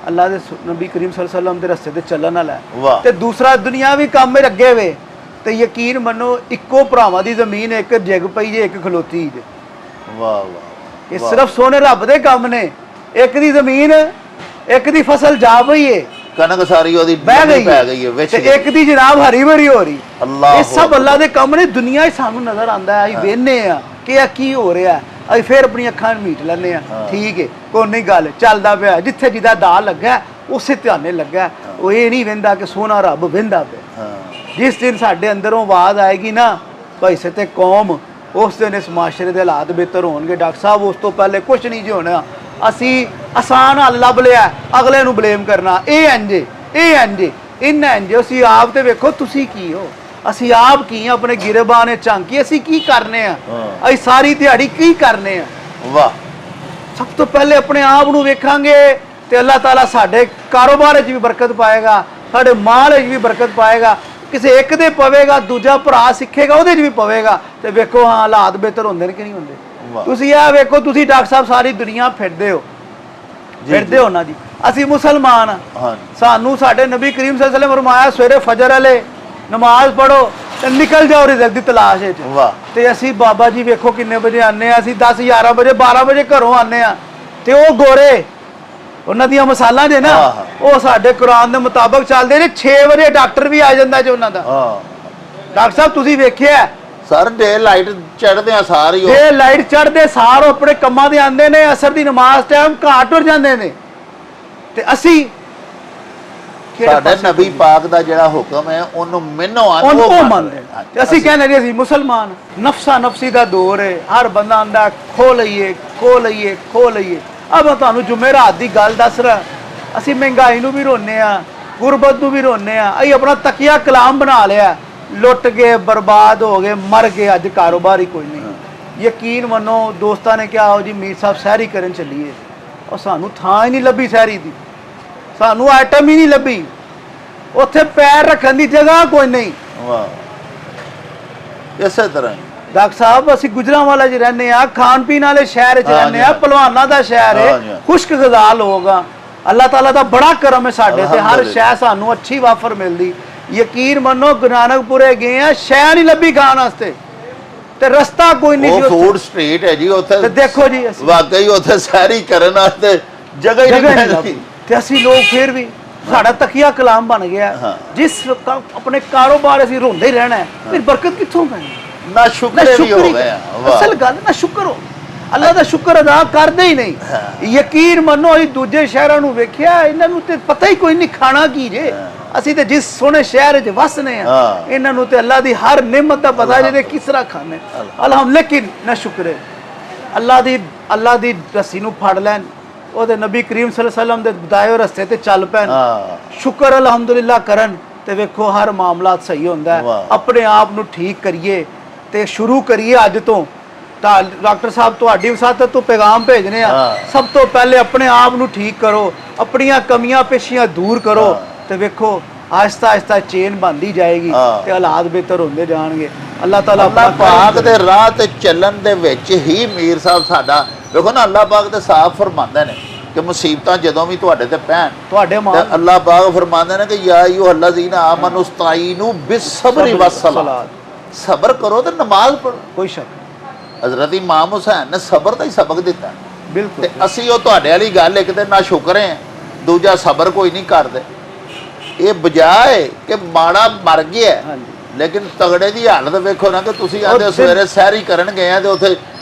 ਅੱਲਾ ਦੇ ਨਬੀ ਕਰੀਮ ਸੱਲੱਲਾਹੁ ਅਲੈहि ਵਸੱਲਮ ਦੇ ਰਸਤੇ ਤੇ ਚੱਲਣ ਵਾਲਾ ਹੈ, ਤੇ ਦੂਸਰਾ ਦੁਨਿਆਵੀ ਕੰਮ ਵਿੱਚ ਅੱਗੇ ਵੇ। ਤੇ ਯਕੀਨ ਮੰਨੋ ਇੱਕੋ ਭਰਾਵਾਂ ਦੀ ਜ਼ਮੀਨ, ਇੱਕ ਡਿੱਗ ਪਈ ਜੇ, ਇੱਕ ਖਲੋਤੀ ਜੇ। ਵਾਹ ਵਾਹ, ਇਹ ਸਿਰਫ ਸੋਨੇ ਰੱਬ ਦੇ ਕੰਮ ਨੇ। ਇੱਕ ਦੀ ਜ਼ਮੀਨ, ਇੱਕ ਦੀ ਫਸਲ ਜਾ ਪਈ ਏ, ਕਣਕ ਸਾਰੀ ਉਹਦੀ ਬਹਿ ਗਈ ਪੈ ਗਈ ਹੈ ਵਿੱਚ, ਤੇ ਇੱਕ ਦੀ ਜਨਾਬ ਹਰੀ ਭਰੀ ਹੋ ਰਹੀ। ਅੱਲਾਹ, ਇਹ ਸਭ ਅੱਲਾ ਦੇ ਕੰਮ ਨੇ। ਦੁਨੀਆ 'ਚ ਸਾਨੂੰ ਨਜ਼ਰ ਆਉਂਦਾ ਹੈ, ਅਸੀਂ ਵੇਖਨੇ ਆ ਕਿ ਇਹ ਕੀ ਹੋ ਰਿਹਾ, ਅਸੀਂ ਫਿਰ ਆਪਣੀਆਂ ਅੱਖਾਂ ਮੀਟ ਲੈਂਦੇ ਆ, ਠੀਕ ਹੈ ਕੋਈ ਨਹੀਂ, ਗੱਲ ਚੱਲਦਾ ਪਿਆ, ਜਿੱਥੇ ਜਿਹਦਾ ਦਾ ਲੱਗਾ ਉਸੇ ਧਿਆਨੇ ਲੱਗਾ, ਉਹ ਇਹ ਨਹੀਂ ਵਹਿੰਦਾ ਕਿ ਸੋਨਾ ਰੱਬ ਵਹਿੰਦਾ ਪਿਆ। ਜਿਸ ਦਿਨ ਸਾਡੇ ਅੰਦਰੋਂ ਆਵਾਜ਼ ਆਏਗੀ ਨਾ ਭਾਈ ਤੇ ਕੌਮ, ਉਸ ਦਿਨ ਇਸ ਮਾਸ਼ਰੇ ਦੇ ਹਾਲਾਤ ਬਿਹਤਰ ਹੋਣਗੇ। ਡਾਕਟਰ ਸਾਹਿਬ ਉਸ ਤੋਂ ਪਹਿਲੇ ਕੁਝ ਨਹੀਂ ਜੀ ਹੋਣਾ। ਅਸੀਂ ਆਸਾਨ ਹੱਲ ਲੱਭ ਲਿਆ, ਅਗਲੇ ਨੂੰ ਬਲੇਮ ਕਰਨਾ, ਇਹ ਇੰਜੇ, ਇਹ ਇੰਜੇ, ਇੰਨਾ ਇੰਜੇ। ਅਸੀਂ ਆਪ ਤੇ ਵੇਖੋ ਤੁਸੀਂ ਕੀ ਹੋ, ਅਸੀਂ ਆਪ ਕੀ ਆ, ਆਪਣੇ ਗਿਰਬਾਨ ਨੇ ਝਾਂਕੀ, ਅਸੀਂ ਕੀ ਕਰਨੇ ਆ, ਅਸੀਂ ਸਾਰੀ ਦਿਹਾੜੀ ਕੀ ਕਰਨੇ ਆ। ਵਾਹ, ਸਭ ਤੋਂ ਪਹਿਲੇ ਆਪਣੇ ਆਪ ਨੂੰ ਵੇਖਾਂਗੇ ਤੇ ਅੱਲਾਹ ਤਾਲਾ ਸਾਡੇ ਕਾਰੋਬਾਰ 'ਚ ਵੀ ਬਰਕਤ ਪਾਏਗਾ, ਸਾਡੇ ਮਾਲ 'ਚ ਵੀ ਬਰਕਤ ਪਾਏਗਾ। ਕਿਸੇ ਇੱਕ ਦੇ ਪਵੇਗਾ, ਦੂਜਾ ਭਰਾ ਸਿੱਖੇਗਾ, ਉਹਦੇ 'ਚ ਵੀ ਪਵੇਗਾ, ਤੇ ਵੇਖੋ ਹਾਂ ਹਾਲਾਤ ਬਿਹਤਰ ਹੁੰਦੇ ਨੇ ਕਿ ਨਹੀਂ ਹੁੰਦੇ। ਤੁਸੀਂ ਇਹ ਵੇਖੋ, ਤੁਸੀਂ ਡਾਕਟਰ ਸਾਹਿਬ ਸਾਰੀ ਦੁਨੀਆ ਫਿਰਦੇ ਹੋ ਨਾ ਜੀ, ਅਸੀਂ ਮੁਸਲਮਾਨ ਹਾਂ, ਸਾਨੂੰ ਸਾਡੇ ਨਬੀ ਕਰੀਮ ਸੱਲੱਲਾਹੁ ਅਲੈहि ਵਸੱਲਮ ਫਰਮਾਇਆ ਸਵੇਰੇ ਫਜਰ ਵਾਲੇ ਨਮਾਜ਼ ਪੜੋ ਤੇ ਨਿਕਲ ਜਾਓ ਰਿਜ਼ਕ ਦੀ ਤਲਾਸ਼ ਵਿੱਚ। ਤੇ ਅਸੀਂ ਬਾਬਾ ਜੀ ਵੇਖੋ ਕਿੰਨੇ ਵਜੇ ਆਨੇ ਆ, ਅਸੀਂ 10 11 ਵਜੇ 12 ਵਜੇ ਘਰੋਂ ਆਨੇ ਆ, ਤੇ ਉਹ ਗੋਰੇ ਉਹਨਾਂ ਦੀਆਂ ਮਸਾਲਾਂ ਜੇ ਨਾ, ਉਹ ਸਾਡੇ ਕੁਰਾਨ ਦੇ ਮੁਤਾਬਕ ਚੱਲਦੇ ਨੇ। 6 ਵਜੇ ਡਾਕਟਰ ਵੀ ਆ ਜਾਂਦਾ ਜੀ ਉਹਨਾਂ ਦਾ। ਡਾਕਟਰ ਸਾਹਿਬ ਤੁਸੀਂ ਵੇਖਿਆ ਸਰ, ਡੇ ਲਾਈਟ ਚੜਦੇ ਆ ਸਾਰੀ, ਡੇ ਲਾਈਟ ਚੜਦੇ ਸਾਰ ਆਪਣੇ ਕੰਮਾਂ ਦੇ ਆਂਦੇ ਨੇ, ਅਸਰ ਦੀ ਨਮਾਜ਼ ਟਾਈਮ ਘਾਟ ਟੁਰ ਜਾਂਦੇ ਨੇ। ਤੇ ਅਸੀਂ ਕਿਹੜੇ ਸਾਡੇ ਪਾਸੇ ਨਬੀ ਪਾਕ ਦਾ ਜਿਹੜਾ ਹੁਕਮ ਹੈ ਉਹਨੂੰ ਮਿੰਨੋ ਉਹ ਮੰਨਦੇ ਨੇ। ਤੇ ਅਸੀਂ ਕਹਿੰਦੇ ਜੀ ਅਸੀਂ ਮੁਸਲਮਾਨ, ਨਫਸਾ ਨਫਸੀ ਦਾ ਦੌਰ ਹੈ, ਹਰ ਬੰਦਾ ਆਂਦਾ ਖੋ ਲਈਏ ਖੋ ਲਈਏ ਖੋ ਲਈਏ। ਅਬ ਮੈਂ ਤੁਹਾਨੂੰ ਜੁਮੇਰਾਤ ਦੀ ਗੱਲ ਦੱਸ ਰਿਹਾ, ਅਸੀਂ ਮਹਿੰਗਾਈ ਨੂੰ ਵੀ ਰੋਨੇ ਆ, ਗੁਰਬਤ ਨੂੰ ਵੀ ਰੋਨੇ ਆ, ਅਸੀਂ ਆਪਣਾ ਤਕੀਆ ਕਲਾਮ ਬਣਾ ਲਿਆ, ਲੁੱਟ ਗਏ, ਬਰਬਾਦ ਹੋ ਗਏ, ਮਰ ਗਏ, ਅੱਜ ਕਾਰੋਬਾਰ ਹੀ ਕੋਈ ਨਹੀਂ। ਯਕੀਨ ਮੰਨੋ ਦੋਸਤਾਂ ਨੇ ਕਿਹਾ ਜੀ ਮੀਰ ਸਾਹਿਬ ਸੈਰੀ ਕਰਨ ਚੱਲੀਏ, ਉਹ ਸਾਨੂੰ ਥਾਂ ਹੀ ਨਹੀਂ ਲੱਭੀ ਸੈਰੀ ਦੀ, ਸਾਨੂੰ ਆਈਟਮ ਹੀ ਨਹੀਂ ਲੱਭੀ, ਉੱਥੇ ਪੈਰ ਰੱਖਣ ਦੀ ਜਗ੍ਹਾ ਕੋਈ ਨਹੀਂ। ਵਾਹ, ਇਸੇ ਤਰ੍ਹਾਂ ਹੀ ਡਾਕਟਰ ਸਾਹਿਬ ਅਸੀਂ ਗੁਜਰਾਂਵਾਲਾ 'ਚ ਰਹਿੰਦੇ ਆ, ਖਾਣ ਪੀਣ ਵਾਲੇ ਸ਼ਹਿਰ 'ਚ ਰਹਿੰਦੇ ਆ, ਹਾਂਜੀ। ਪਹਿਲਵਾਨਾਂ ਦਾ ਸ਼ਹਿਰ ਹਾਂਜੀ, ਹੈ, ਹਾਂਜੀ। ਖੁਸ਼ਕ ਗਜ਼ਾ ਲੋਕ ਆ। ਅੱਲਾਹ ਤਾਲਾ ਦਾ ਬੜਾ ਕਰਮ ਹੈ ਸਾਡੇ ਤੇ, ਹਰ ਅਲਹਮਦੁਲਿਲਾ। ਸ਼ੈ ਸਾਨੂੰ ਅੱਛੀ ਵਾਫਰ ਮਿਲਦੀ। ਯਕੀਨ ਮੰਨੋ ਗੁਰੂ ਨਾਨਕਪੁਰੇ ਗਏ ਆ, ਸ਼ੈ ਨਹੀਂ ਲੱਭੀ ਖਾਣ ਵਾਸਤੇ, ਤੇ ਰਸਤਾ ਕੋਈ ਨਹੀਂ ਉਹ ਸੀ ਉੱਥੇ। ਫੂਡ ਸਟਰੀਟ ਹੈ ਜੀ ਉੱਥੇ, ਤੇ ਦੇਖੋ ਜੀ ਅਸੀਂ ਵਾਕਈ ਉੱਥੇ ਸੈਰੀ ਕਰਨ ਵਾਸਤੇ ਜਗ੍ਹਾ ਹੀ ਜਗ੍ਹਾ ਨਹੀਂ ਨਹੀਂ ਮਿਲਦੀ। ਲੱਭੀ, ਤੇ ਅਸੀਂ ਲੋਕ ਫਿਰ ਵੀ ਸਾਡਾ ਤਕੀਆ ਕਲਾਮ ਬਣ ਗਿਆ। ਹਾਂ। ਜਿਸ ਆਪਣੇ ਕਾਰੋਬਾਰ ਅਸੀਂ ਰੋਂਦੇ ਹੀ ਰਹਿਣਾ ਹੈ, ਫਿਰ ਬਰਕਤ ਕਿੱਥੋਂ ਪੈਣੀ? ਨਾ ਨਾ ਸ਼ੁਕਰੇ ਵੀ ਹੋ ਸ਼ੁਕਰ ਗਏ ਆ। ਅਸਲ ਗੱਲ ਨਾ ਸ਼ੁਕਰ ਹੋ, ਅੱਲਾ ਦਾ ਸ਼ੁਕਰ ਅਦਾ ਕਰਦੇ ਹੀ ਨਹੀਂ। ਯਕੀਨ ਮੰਨੋ ਅਸੀਂ ਦੂਜੇ ਸ਼ਹਿਰਾਂ ਨੂੰ ਵੇਖਿਆ, ਇਹਨਾਂ ਨੂੰ ਤੇ ਪਤਾ ਹੀ ਕੋਈ ਨਹੀਂ ਖਾਣਾ ਕੀ ਜੇ। ਅਸੀਂ ਤੇ ਜਿਸ ਸੋਹਣੇ ਸ਼ਹਿਰ 'ਚ ਵਸਨੇ ਆ, ਹਾਂ। ਇਹਨਾਂ ਨੂੰ ਤੇ ਅੱਲਾ ਦੀ ਹਰ ਨਿਮਤ ਦਾ ਪਤਾ ਜਿਹਦੇ ਕਿਸ ਤਰ੍ਹਾਂ ਖਾਣੇ। ਲੇਕਿਨ ਨਾ ਸ਼ੁਕਰ ਹੈ, ਅੱਲਾ ਦੀ ਰੱਸੀ ਨੂੰ ਫੜ ਲੈਣ, ਉਹਦੇ ਨਬੀ ਕਰੀਮ ਸੱਲੱਲਾਹੁ ਅਲੈਹਿ ਵਸੱਲਮ ਦੇ ਬਤਾਏ ਹੋਏ ਰਸਤੇ ਤੇ ਚੱਲ ਪੈਣ, ਹਾਂ। ਸ਼ੁਕਰ ਅਲਹਮਦੁਲਿਲਾ ਕਰਨ, ਤੇ ਵੇਖੋ ਹਰ ਮਾਮਲਾ ਸਹੀ ਹੁੰਦਾ ਹੈ। ਵਾਹ। ਆਪਣੇ ਆਪ ਨੂੰ ਠੀਕ ਕਰੀਏ ਤੇ ਸ਼ੁਰੂ ਕਰੀਏ ਅੱਜ ਤੋਂ। ਤਾਂ ਡਾਕਟਰ ਸਾਹਿਬ ਤੁਹਾਡੀ ਵਸਾਤਤ ਤੋਂ ਪੈਗਾਮ ਭੇਜਨੇ ਆ, ਹਾਂ। ਸਭ ਤੋਂ ਪਹਿਲੇ ਆਪਣੇ ਆਪ ਨੂੰ ਠੀਕ ਕਰੋ, ਆਪਣੀਆਂ ਕਮੀਆਂ ਪੇਸ਼ੀਆਂ ਦੂਰ ਕਰੋ, ਤੇ ਵੇਖੋ ਆਹਿਸਤਾ ਆਹਿਸਤਾ ਚੇਨ ਬਣਦੀ ਜਾਏਗੀ, ਹਾਂ। ਤੇ ਹਾਲਾਤ ਬਿਹਤਰ ਹੁੰਦੇ ਜਾਣਗੇ। ਅੱਲਾਹ ਤਾਲਾ ਅੱਲਾਹ ਆਪਣਾ ਪਾਕ ਦੇ ਰਾਹ ਤੇ ਚੱਲਣ ਦੇ ਵਿੱਚ ਹੀ ਮੀਰ ਸਾਹਿਬ ਸਾਡਾ ਵੇਖੋ ਨਾ, ਅੱਲਾਹ ਪਾਕ ਤੇ ਸਾਫ਼ ਫਰਮਾਉਂਦੇ ਨੇ ਕਿ ਮੁਸੀਬਤਾਂ ਜਦੋਂ ਵੀ ਤੁਹਾਡੇ ਤੇ ਪੈਣ, ਤੁਹਾਡੇ ਤੇ ਮਾਂ ਅੱਲਾਹ ਪਾਕ ਫਰਮਾਉਂਦੇ ਨੇ ਕਿ ਯਾ ਅਯੁਹਾ ਅੱਲਜ਼ੀਨਾ ਆਮਨੂ ਇਸਤਾਈਨੂ ਬਿਸਬਰ ਵਸਲਾਤ, ਸਬਰ ਕਰੋ ਤੇ ਨਮਾਜ਼ ਪੜ੍ਹੋ। ਕੋਈ ਸ਼ੱਕ ਹਜ਼ਰਤ ਇਮਾਮ ਹੁਸੈਨ ਨੇ ਸਬਰ ਦਾ ਹੀ ਸਬਕ ਦਿੱਤਾ, ਬਿਲਕੁਲ। ਤੇ ਅਸੀਂ ਉਹ ਤੁਹਾਡੇ ਵਾਲੀ ਗੱਲ, ਇੱਕ ਤੇ ਨਾ ਸ਼ੁਕਰ ਹੈ, ਦੂਜਾ ਸਬਰ ਕੋਈ ਨਹੀਂ ਕਰਦੇ। ਇਹ ਬਜਾਏ ਕਿ ਮਾੜਾ ਮਰ ਗਿਆ, ਹਾਂਜੀ। ਲੇਕਿਨ ਤਗੜੇ ਦੀ ਹਾਲਤ ਵੇਖੋ ਨਾ, ਕਿ ਤੁਸੀਂ ਆਂਦੇ ਉਹ ਸਵੇਰੇ ਸੈਰੀ ਕਰਨ ਗਏ ਆ ਤੇ ਉੱਥੇ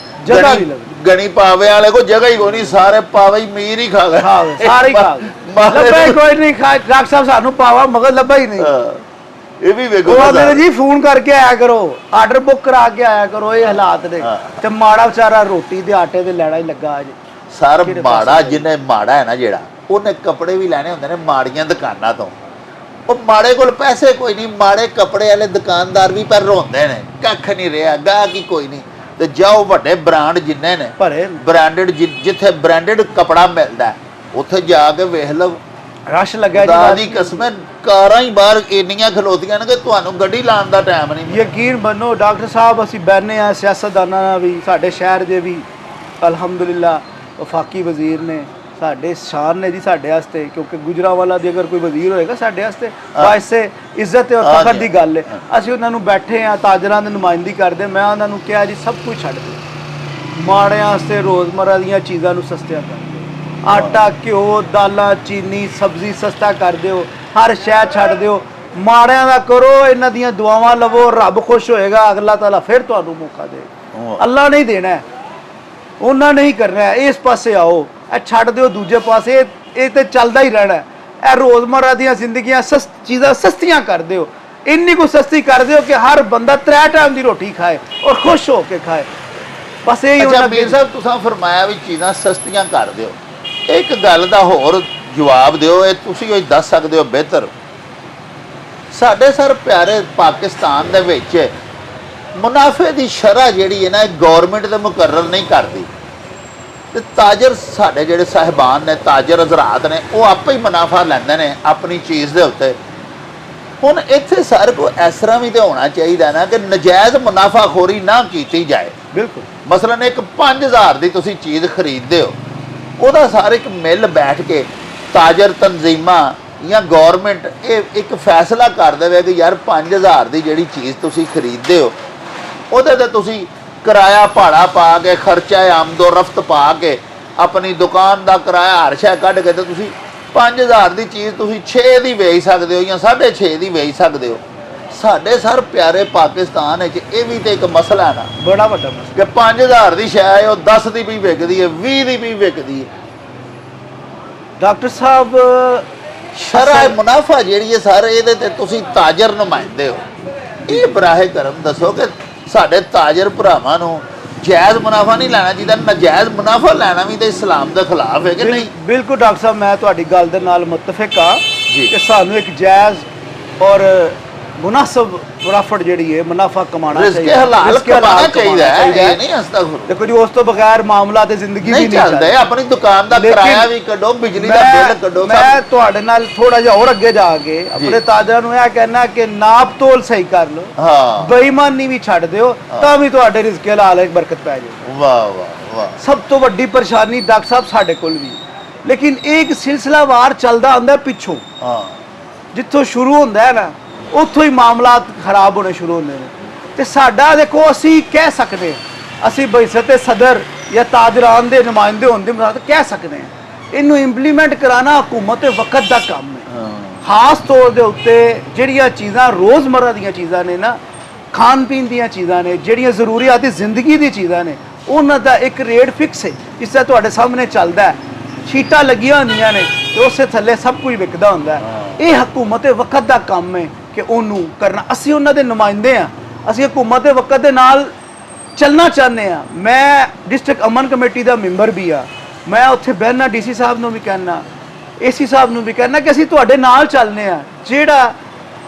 ਜਗ੍ਹਾ ਗਣੀ- ਨਹੀਂ ਲੱਗਦੀ। ਗਣੀ ਪਾਵੇ ਵਾਲੇ ਕੋ ਜਗ੍ਹਾ ਹੀ ਕੋਈ ਨਹੀਂ, ਸਾਰੇ ਪਾਵੇ ਹੀ ਮੀਰ ਹੀ ਖਾ ਗਏ, ਸਾਰੇ ਹੀ ਖਾ ਗਏ, ਲੱਭਾ ਹੀ ਕੋਈ ਨਹੀਂ। ਡਾਕਟਰ ਸਾਹਿਬ ਸਾਨੂੰ ਪਾਵਾ ਮਗਰ ਲੱਭਾ ਹੀ ਨਹੀਂ। ਇਹ ਵੀ ਵੇਖੋ ਉਹ ਨਾ ਆਂਦੇ ਨੇ ਜੀ ਫੋਨ ਕਰਕੇ ਆਇਆ ਕਰੋ, ਆਰਡਰ ਬੁੱਕ ਕਰਾ ਕੇ ਆਇਆ ਕਰੋ, ਇਹ ਹਾਲਾਤ ਨੇ। ਤੇ ਮਾੜਾ ਵਿਚਾਰਾ ਰੋਟੀ ਦੇ ਆਟੇ ਦੇ ਲੈਣਾ ਹੀ ਲੱਗਾ ਅੱਜ। ਸਰ ਮਾੜਾ, ਜਿਹਨੇ ਮਾੜਾ ਹੈ ਨਾ ਜਿਹੜਾ, ਉਹਨੇ ਕੱਪੜੇ ਵੀ ਲੈਣੇ ਹੁੰਦੇ ਨੇ ਮਾੜੀਆਂ ਦੁਕਾਨਾਂ ਤੋਂ। ਉਹ ਮਾੜੇ ਕੋਲ ਪੈਸੇ ਕੋਈ ਨਹੀਂ, ਮਾੜੇ ਕੱਪੜੇ ਵਾਲੇ ਦੁਕਾਨਦਾਰ ਵੀ ਪਰ ਰੋਂਦੇ ਨੇ, ਕੱਖ ਨਹੀਂ ਰਿਹਾ, ਗਾਹਕ ਹੀ ਕੋਈ ਨਹੀਂ। ਤੇ ਜਾਓ ਵੱਡੇ ਬ੍ਰਾਂਡ ਜਿੰਨੇ ਨੇ, ਭਰੇ ਬ੍ਰਾਂਡਡ, ਜਿੱਥੇ ਬ੍ਰਾਂਡਡ ਕਪੜਾ ਮਿਲਦਾ ਹੈ, ਉੱਥੇ ਜਾ ਕੇ ਵੇਖ ਲਓ, ਰਸ਼ ਲੱਗਾ ਖੁਦਾ ਜੀ। ਦੀ ਕਸਮ ਹੈ, ਕਾਰਾਂ ਹੀ ਬਾਹਰ ਇੰਨੀਆਂ ਖਲੋਤੀਆਂ ਨੇ ਕਿ ਤੁਹਾਨੂੰ ਗੱਡੀ ਲਾਉਣ ਦਾ ਟਾਈਮ ਨਹੀਂ। ਯਕੀਨ ਮੰਨੋ ਡਾਕਟਰ ਸਾਹਿਬ, ਅਸੀਂ ਬਹਿਨੇ ਆ ਸਿਆਸਤਦਾਨਾਂ ਨਾਲ ਵੀ, ਸਾਡੇ ਸ਼ਹਿਰ ਦੇ ਵੀ ਅਲਹਮਦੁਲਿਲਾ ਵਫਾਕੀ ਵਜ਼ੀਰ ਨੇ, ਸਾਡੇ ਸ਼ਾਨ ਨੇ ਜੀ ਸਾਡੇ ਵਾਸਤੇ, ਕਿਉਂਕਿ ਗੁਜਰਾਂਵਾਲਾ ਦੀ ਅਗਰ ਕੋਈ ਵਜ਼ੀਰ ਹੋਏਗਾ ਸਾਡੇ ਵਾਸਤੇ ਵਾਸਤੇ ਇੱਜ਼ਤ ਤੇ ਫਖਰ ਦੀ ਗੱਲ ਹੈ। ਅਸੀਂ ਉਹਨਾਂ ਨੂੰ ਬੈਠੇ ਆ, ਤਾਜਰਾਂ ਦੀ ਨੁਮਾਇੰਦਗੀ ਕਰਦੇ। ਮੈਂ ਉਹਨਾਂ ਨੂੰ ਕਿਹਾ ਜੀ ਸਭ ਕੁਝ ਛੱਡ ਦਿਓ, ਮਾੜਿਆਂ ਵਾਸਤੇ ਰੋਜ਼ਮਰਾ ਦੀਆਂ ਚੀਜ਼ਾਂ ਨੂੰ ਸਸਤੀਆਂ ਕਰ ਦਿਓ, ਆਟਾ ਘਿਓ ਦਾਲਾਂ ਚੀਨੀ ਸਬਜ਼ੀ ਸਸਤਾ ਕਰ ਦਿਓ, ਹਰ ਸ਼ੈ ਛੱਡ ਦਿਓ, ਮਾੜਿਆਂ ਦਾ ਕਰੋ, ਇਹਨਾਂ ਦੀਆਂ ਦੁਆਵਾਂ ਲਵੋ, ਰੱਬ ਖੁਸ਼ ਹੋਏਗਾ, ਅੱਲਾਹ ਤਾਲਾ ਫਿਰ ਤੁਹਾਨੂੰ ਮੌਕਾ ਦੇਗਾ। ਅੱਲਾਹ ਨਹੀਂ ਦੇਣਾ, ਉਹਨਾਂ ਨੇ ਹੀ ਕਰਨਾ ਹੈ। ਇਸ ਪਾਸੇ ਆਓ, ਇਹ ਛੱਡ ਦਿਓ ਦੂਜੇ ਪਾਸੇ, ਇਹ ਤੇ ਚੱਲਦਾ ਹੀ ਰਹਿਣਾ। ਇਹ ਰੋਜ਼ਮਰਾ ਦੀਆਂ ਜ਼ਿੰਦਗੀਆਂ ਚੀਜ਼ਾਂ ਸਸਤੀਆਂ ਕਰ ਦਿਓ, ਇੰਨੀ ਕੁ ਸਸਤੀ ਕਰ ਦਿਓ ਕਿ ਹਰ ਬੰਦਾ 3 ਟਾਈਮ ਦੀ ਰੋਟੀ ਖਾਏ ਔਰ ਖੁਸ਼ ਹੋ ਕੇ ਖਾਏ। ਬਸ ਇਹ ਹੀ ਅੱਛਾ ਉਹਨਾਂ ਮੀਰ ਸਾਹਿਬ, ਤੁਸੀਂ ਫਰਮਾਇਆ ਵੀ ਚੀਜ਼ਾਂ ਸਸਤੀਆਂ ਕਰ ਦਿਓ, ਇੱਕ ਗੱਲ ਦਾ ਹੋਰ ਜਵਾਬ ਦਿਓ, ਇਹ ਤੁਸੀਂ ਉਹ ਦੱਸ ਸਕਦੇ ਹੋ ਬਿਹਤਰ। ਸਾਡੇ ਸਰ ਪਿਆਰੇ ਪਾਕਿਸਤਾਨ ਦੇ ਵਿੱਚ ਮੁਨਾਫੇ ਦੀ ਸ਼ਰ੍ਹਾ ਜਿਹੜੀ ਹੈ ਨਾ, ਗਵਰਨਮੈਂਟ ਤੇ ਮੁਕਰਰ ਨਹੀਂ ਕਰਦੀ, ਤੇ ਤਾਜਰ ਸਾਡੇ ਜਿਹੜੇ ਸਾਹਿਬਾਨ ਨੇ, ਤਾਜਰ ਹਜ਼ਰਾਤ ਨੇ, ਉਹ ਆਪੇ ਹੀ ਮੁਨਾਫਾ ਲੈਂਦੇ ਨੇ ਆਪਣੀ ਚੀਜ਼ ਦੇ ਉੱਤੇ। ਹੁਣ ਇੱਥੇ ਸਰ ਕੋ ਇਸ ਤਰ੍ਹਾਂ ਵੀ ਤੇ ਹੋਣਾ ਚਾਹੀਦਾ ਨਾ ਕਿ ਨਜਾਇਜ਼ ਮੁਨਾਫਾਖੋਰੀ ਨਾ ਕੀਤੀ ਜਾਏ। ਬਿਲਕੁਲ। ਮਸਲਨ ਇੱਕ 5000 ਦੀ ਤੁਸੀਂ ਚੀਜ਼ ਖਰੀਦਦੇ ਹੋ, ਉਹਦਾ ਸਾਰੇ ਇੱਕ ਮਿਲ ਬੈਠ ਕੇ ਤਾਜਰ ਤਨਜ਼ੀਮਾਂ ਜਾਂ ਗਵਰਨਮੈਂਟ ਇਹ ਇੱਕ ਫੈਸਲਾ ਕਰ ਦੇਵੇ ਕਿ ਯਾਰ 5000 ਦੀ ਜਿਹੜੀ ਚੀਜ਼ ਤੁਸੀਂ ਖਰੀਦਦੇ ਹੋ, ਉਹਦੇ ਤੇ ਤੁਸੀਂ ਕਿਰਾਇਆ ਭਾੜਾ ਪਾ ਕੇ, ਖਰਚਾ ਆਮਦੋ ਰਫਤ ਪਾ ਕੇ, ਆਪਣੀ ਦੁਕਾਨ ਦਾ ਕਿਰਾਇਆ ਹਰ ਸ਼ੈ ਕੱਢ ਕੇ, ਤੇ ਤੁਸੀਂ 5000 ਦੀ ਚੀਜ਼ ਤੁਸੀਂ 6 ਦੀ ਵੇਚ ਸਕਦੇ ਹੋ ਜਾਂ 6.5 ਦੀ ਵੇਚ ਸਕਦੇ ਹੋ। ਸਾਡੇ ਸਰ ਪਿਆਰੇ ਪਾਕਿਸਤਾਨ ਵਿੱਚ ਇਹ ਵੀ ਤੇ ਇੱਕ ਮਸਲਾ ਹੈ ਨਾ, ਬੜਾ ਵੱਡਾ ਮਸਲਾ ਕਿ 5000 ਦੀ ਸ਼ੈ ਹੈ, ਉਹ 10 ਦੀ ਵੀ ਵਿਕਦੀ ਹੈ, 20 ਦੀ ਵੀ ਵਿਕਦੀ ਹੈ। ਡਾਕਟਰ ਸਾਹਿਬ ਸ਼ਰ੍ਹਾ ਮੁਨਾਫਾ ਜਿਹੜੀ ਹੈ ਸਰ, ਇਹਦੇ ਤੇ ਤੁਸੀਂ ਤਾਜਰ ਨੁਮਾਇੰਦੇ ਹੋ, ਇਹ ਬਰਾਏ ਕਰਮ ਦੱਸੋ ਕਿ ਸਾਡੇ ਤਾਜਰ ਭਰਾਵਾਂ ਨੂੰ ਜਾਇਜ਼ ਮੁਨਾਫਾ ਨਹੀਂ ਲੈਣਾ ਚਾਹੀਦਾ, ਨਜਾਇਜ਼ ਮੁਨਾਫਾ ਲੈਣਾ ਵੀ ਤੇ ਇਸਲਾਮ ਦੇ ਖਿਲਾਫ ਹੈ ਕਿ ਨਹੀਂ? ਬਿਲਕੁਲ ਡਾਕਟਰ ਸਾਹਿਬ, ਮੈਂ ਤੁਹਾਡੀ ਗੱਲ ਦੇ ਨਾਲ ਮੁਤਫਿਕ ਹਾਂ ਜੀ। ਕਿ ਸਾਨੂੰ ਇੱਕ ਜਾਇਜ਼ ਔਰ ਮੁਨਾਸਬ ਮੁਨਾਫਟ ਜਿਹੜੀ ਹੈ ਮੁਨਾਫਾ ਕਮਾਉਣਾ ਰਿਜ਼ਕ ਚਾਹੀਦਾ, ਹਲਾਲ ਰਿਜ਼ਕ ਕਮਾਉਣਾ ਹਲਾਲ ਚਾਹੀਦਾ ਹੈ, ਚਾਹੀਦਾ ਇਹ ਨਹੀਂ ਅਸਤਗਫੁਰ। ਦੇਖੋ ਜੀ, ਉਸ ਤੋਂ ਬਗੈਰ ਮਾਮਲਾ ਤੇ ਜ਼ਿੰਦਗੀ ਵੀ ਨਹੀਂ ਨਹੀਂ ਚੱਲਦਾ ਹੈ, ਆਪਣੀ ਦੁਕਾਨ ਦਾ ਲੇਕਿਨ ਕਿਰਾਇਆ ਵੀ ਕੱਢੋ, ਬਿਜਲੀ ਦਾ ਬਿੱਲ ਕੱਢੋ, ਮੈਂ ਤੁਹਾਡੇ ਨਾਲ ਥੋੜਾ ਜਿਹਾ ਹੋਰ ਅੱਗੇ ਜਾ ਕੇ ਆਪਣੇ ਤਾਜਰਾਂ ਨੂੰ ਇਹ ਕਹਿਣਾ ਕਿ ਨਾਪ ਤੋਲ ਸਹੀ ਕਰ ਲਓ, ਹਾਂ, ਬੇਈਮਾਨੀ ਵੀ ਛੱਡ ਦਿਓ, ਤਾਂ ਵੀ ਤੁਹਾਡੇ ਰਿਜ਼ਕ ਹਲਾਲ ਵਿੱਚ ਬਰਕਤ ਪੈ ਜਾਏ। ਵਾਹ ਵਾਹ ਵਾਹ। ਸਭ ਤੋਂ ਵੱਡੀ ਪਰੇਸ਼ਾਨੀ ਡਾਕਟਰ ਸਾਹਿਬ ਸਾਡੇ ਕੋਲ ਵੀ, ਲੇਕਿਨ ਇਹ ਇੱਕ ਸਿਲਸਿਲਾਵਾਰ ਚੱਲਦਾ ਆਂਦਾ ਪਿੱਛੋਂ, ਹਾਂ, ਜਿੱਥੋਂ ਸ਼ੁਰੂ ਹੁੰਦਾ ਹੈ ਨਾ ਉੱਥੋਂ ਹੀ ਮਾਮਲਾਤ ਖਰਾਬ ਹੋਣੇ ਸ਼ੁਰੂ ਹੁੰਦੇ ਨੇ। ਤੇ ਸਾਡਾ ਦੇਖੋ, ਅਸੀਂ ਕਹਿ ਸਕਦੇ ਹਾਂ, ਅਸੀਂ ਬਇਸਤ ਸਦਰ ਜਾਂ ਤਾਜਰਾਨ ਦੇ ਨੁਮਾਇੰਦੇ ਹੋਣ ਦੀ ਮਸਾਤ ਕਹਿ ਸਕਦੇ ਹਾਂ, ਇਹਨੂੰ ਇੰਪਲੀਮੈਂਟ ਕਰਾਣਾ ਹਕੂਮਤ ਦੇ ਵਕਤ ਦਾ ਕੰਮ ਹੈ। ਖਾਸ ਤੌਰ ਦੇ ਉੱਤੇ ਜਿਹੜੀਆਂ ਚੀਜ਼ਾਂ ਰੋਜ਼ਮਰਰਾ ਦੀਆਂ ਚੀਜ਼ਾਂ ਨੇ ਨਾ, ਖਾਣ ਪੀਣ ਦੀਆਂ ਚੀਜ਼ਾਂ ਨੇ, ਜਿਹੜੀਆਂ ਜ਼ਰੂਰੀਆਤ ਜ਼ਿੰਦਗੀ ਦੀ ਚੀਜ਼ਾਂ ਨੇ, ਉਹਨਾਂ ਦਾ ਇੱਕ ਰੇਟ ਫਿਕਸ ਹੈ, ਜਿਸ ਤਰ੍ਹਾਂ ਤੁਹਾਡੇ ਸਾਹਮਣੇ ਚੱਲਦਾ ਹੈ, ਸ਼ੀਟਾਂ ਲੱਗੀਆਂ ਹੁੰਦੀਆਂ ਨੇ ਤੇ ਉਸੇ ਥੱਲੇ ਸਭ ਕੁਝ ਵਿਕਦਾ ਹੁੰਦਾ ਹੈ। ਇਹ ਹਕੂਮਤ ਦੇ ਵਕਤ ਦਾ ਕੰਮ ਹੈ ਕਿ ਉਹਨੂੰ ਕਰਨਾ। ਅਸੀਂ ਉਹਨਾਂ ਦੇ ਨੁਮਾਇੰਦੇ ਹਾਂ, ਅਸੀਂ ਹਕੂਮਤ ਦੇ ਵਕਤ ਦੇ ਨਾਲ ਚੱਲਣਾ ਚਾਹੁੰਦੇ ਹਾਂ। ਮੈਂ ਡਿਸਟ੍ਰਿਕਟ ਅਮਨ ਕਮੇਟੀ ਦਾ ਮੈਂਬਰ ਵੀ ਆ, ਮੈਂ ਉੱਥੇ ਬਹਿਣਾ ਡੀਸੀ ਸਾਹਿਬ ਨੂੰ ਵੀ ਕਹਿਣਾ, ਏਸੀ ਸਾਹਿਬ ਨੂੰ ਵੀ ਕਹਿਣਾ ਕਿ ਅਸੀਂ ਤੁਹਾਡੇ ਨਾਲ ਚੱਲਨੇ ਆ, ਜਿਹੜਾ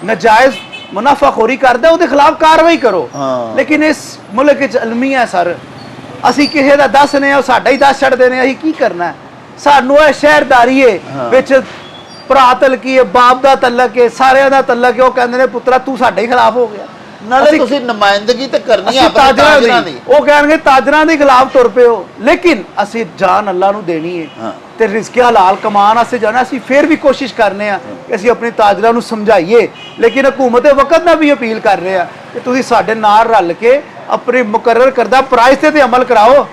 ਨਜਾਇਜ਼ ਮੁਨਾਫਾਖੋਰੀ ਕਰਦਾ ਉਹਦੇ ਖਿਲਾਫ ਕਾਰਵਾਈ ਕਰੋ। ਲੇਕਿਨ ਇਸ ਮੁਲਕ ਵਿੱਚ ਅਲਮੀਆ ਸਰ, ਅਸੀਂ ਕਿਸੇ ਦਾ ਦੱਸ ਨੇ, ਉਹ ਸਾਡਾ ਹੀ ਦੱਸ ਛੱਡਦੇ ਨੇ, ਅਸੀਂ ਕੀ ਕਰਨਾ? ਸਾਨੂੰ ਇਹ ਸ਼ਹਿਰਦਾਰੀ ਹੈ ਵਿੱਚ ਭਰਾ ਤਲਕੀ ਹੈ, ਬਾਪ ਦਾ ਤਲਕ ਹੈ, ਸਾਰਿਆਂ ਦਾ ਤਲਕ ਹੈ, ਉਹ ਕਹਿੰਦੇ ਨੇ ਪੁੱਤਰਾ ਤੂੰ ਸਾਡੇ ਹੀ ਖਿਲਾਫ ਹੋ ਗਿਆ। ਨਾਲੇ ਤੁਸੀਂ ਨੁਮਾਇੰਦਗੀ ਤੇ ਕਰਨੀ ਹੈ ਅਸੀਂ ਆਪਣੇ ਤਾਜਰਾਂ ਦੀ। ਉਹ ਕਹਿਣਗੇ ਤਾਜਰਾਂ ਦੇ ਖਿਲਾਫ ਤੁਰ ਪਏ ਹੋ, ਲੇਕਿਨ ਅਸੀਂ ਜਾਨ ਅੱਲਾ ਨੂੰ ਦੇਣੀ ਹੈ ਤੇ ਰਿਜ਼ਕ ਹਲਾਲ ਕਮਾਉਣ ਵਾਸਤੇ ਜਾਣਾ। ਅਸੀਂ ਫਿਰ ਵੀ ਕੋਸ਼ਿਸ਼ ਕਰਨੇ ਆ ਕਿ ਅਸੀਂ ਆਪਣੀ ਤਾਜਰਾਂ ਨੂੰ ਸਮਝਾਈਏ, ਲੇਕਿਨ ਹਕੂਮਤ ਦੇ ਵਕਤ ਨਾਲ ਵੀ ਅਪੀਲ ਕਰ ਰਹੇ ਆ ਕਿ ਤੁਸੀਂ ਸਾਡੇ ਨਾਲ ਰਲ ਕੇ ਆਪਣੇ ਮੁਕਰਰ ਕਰਦਾ ਪ੍ਰਾਈਸ ਤੇ ਅਮਲ ਕਰਾਓ,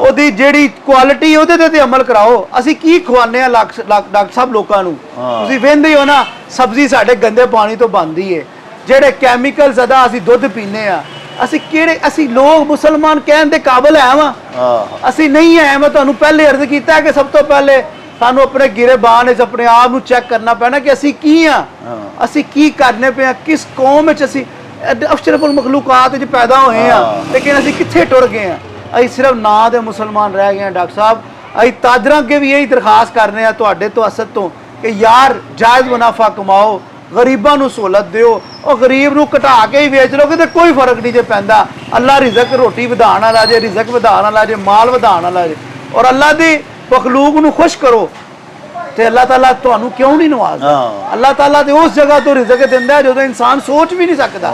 ਉਹਦੀ ਜਿਹੜੀ ਕੁਆਲਿਟੀ ਉਹਦੇ ਤੇ ਅਮਲ ਕਰਾਓ। ਅਸੀਂ ਕੀ ਖਵਾਉਂਦੇ ਆ ਡਾਕਟਰ ਸਾਹਿਬ ਲੋਕਾਂ ਨੂੰ? ਤੁਸੀਂ ਵੇਖਦੇ ਹੋ ਨਾ, ਸਬਜ਼ੀ ਸਾਡੇ ਗੰਦੇ ਪਾਣੀ ਤੋਂ ਬਣਦੀ ਹੈ, ਜਿਹੜੇ ਕੈਮੀਕਲ ਜ਼ਦਾ ਅਸੀਂ ਦੁੱਧ ਪੀਨੇ ਆ। ਅਸੀਂ ਕਿਹੜੇ, ਅਸੀਂ ਲੋਕ ਮੁਸਲਮਾਨ ਕਹਿਣ ਦੇ ਕਾਬਲ ਹੈ ਵਾ? ਅਸੀਂ ਨਹੀਂ ਹੈ। ਮੈਂ ਤੁਹਾਨੂੰ ਪਹਿਲੇ ਅਰਜ਼ ਕੀਤਾ ਕਿ ਸਭ ਤੋਂ ਪਹਿਲੇ ਸਾਨੂੰ ਆਪਣੇ ਗਿਰੇਬਾਨ ਵਿੱਚ ਆਪਣੇ ਆਪ ਨੂੰ ਚੈੱਕ ਕਰਨਾ ਪੈਣਾ ਕਿ ਅਸੀਂ ਕੀ ਆ, ਅਸੀਂ ਕੀ ਕਰਨੇ ਪਏ ਆ, ਕਿਸ ਕੌਮ ਵਿੱਚ ਅਸੀਂ ਅਸ਼ਰਫੁਲ ਮਖਲੂਕਾਤ ਵਿੱਚ ਪੈਦਾ ਹੋਏ ਆ, ਲੇਕਿਨ ਅਸੀਂ ਕਿੱਥੇ ਟੁਰ ਗਏ ਆ? ਅਸੀਂ ਸਿਰਫ ਨਾਂ ਦੇ ਮੁਸਲਮਾਨ ਰਹਿ ਗਏ ਆ। ਡਾਕਟਰ ਸਾਹਿਬ, ਅਸੀਂ ਤਾਜਰਾਂ ਅੱਗੇ ਵੀ ਇਹੀ ਦਰਖਾਸਤ ਕਰਨੇ ਆ ਤੁਹਾਡੇ ਤੋਂ, ਅਸਦ ਤੋਂ, ਕਿ ਯਾਰ ਜਾਇਜ਼ ਮੁਨਾਫਾ ਕਮਾਓ, ਗਰੀਬਾਂ ਨੂੰ ਸਹੂਲਤ ਦਿਓ। ਉਹ ਗਰੀਬ ਨੂੰ ਘਟਾ ਕੇ ਹੀ ਵੇਚ ਲੋਗੇ ਤੇ ਕੋਈ ਫਰਕ ਨਹੀਂ ਜੇ ਪੈਂਦਾ। ਅੱਲਾ ਰਿਜ਼ਕ ਰੋਟੀ ਵਧਾਉਣ ਵਾਲਾ ਜੇ, ਰਿਜ਼ਕ ਵਧਾਉਣ ਵਾਲਾ ਜੇ, ਮਾਲ ਵਧਾਉਣ ਵਾਲਾ ਜੇ, ਔਰ ਅੱਲਾ ਦੀ ਮਖਲੂਕ ਨੂੰ ਖੁਸ਼ ਕਰੋ ਤੇ ਅੱਲਾਹ ਤਾਲਾ ਤੁਹਾਨੂੰ ਕਿਉਂ ਨਹੀਂ ਨਵਾਜ਼ਦਾ? ਅੱਲਾਹ ਤਾਲਾ ਤੇ ਉਸ ਜਗ੍ਹਾ ਤੋਂ ਰਿਜ਼ਕ ਦਿੰਦਾ ਜਦੋਂ ਇਨਸਾਨ ਸੋਚ ਵੀ ਨਹੀਂ ਸਕਦਾ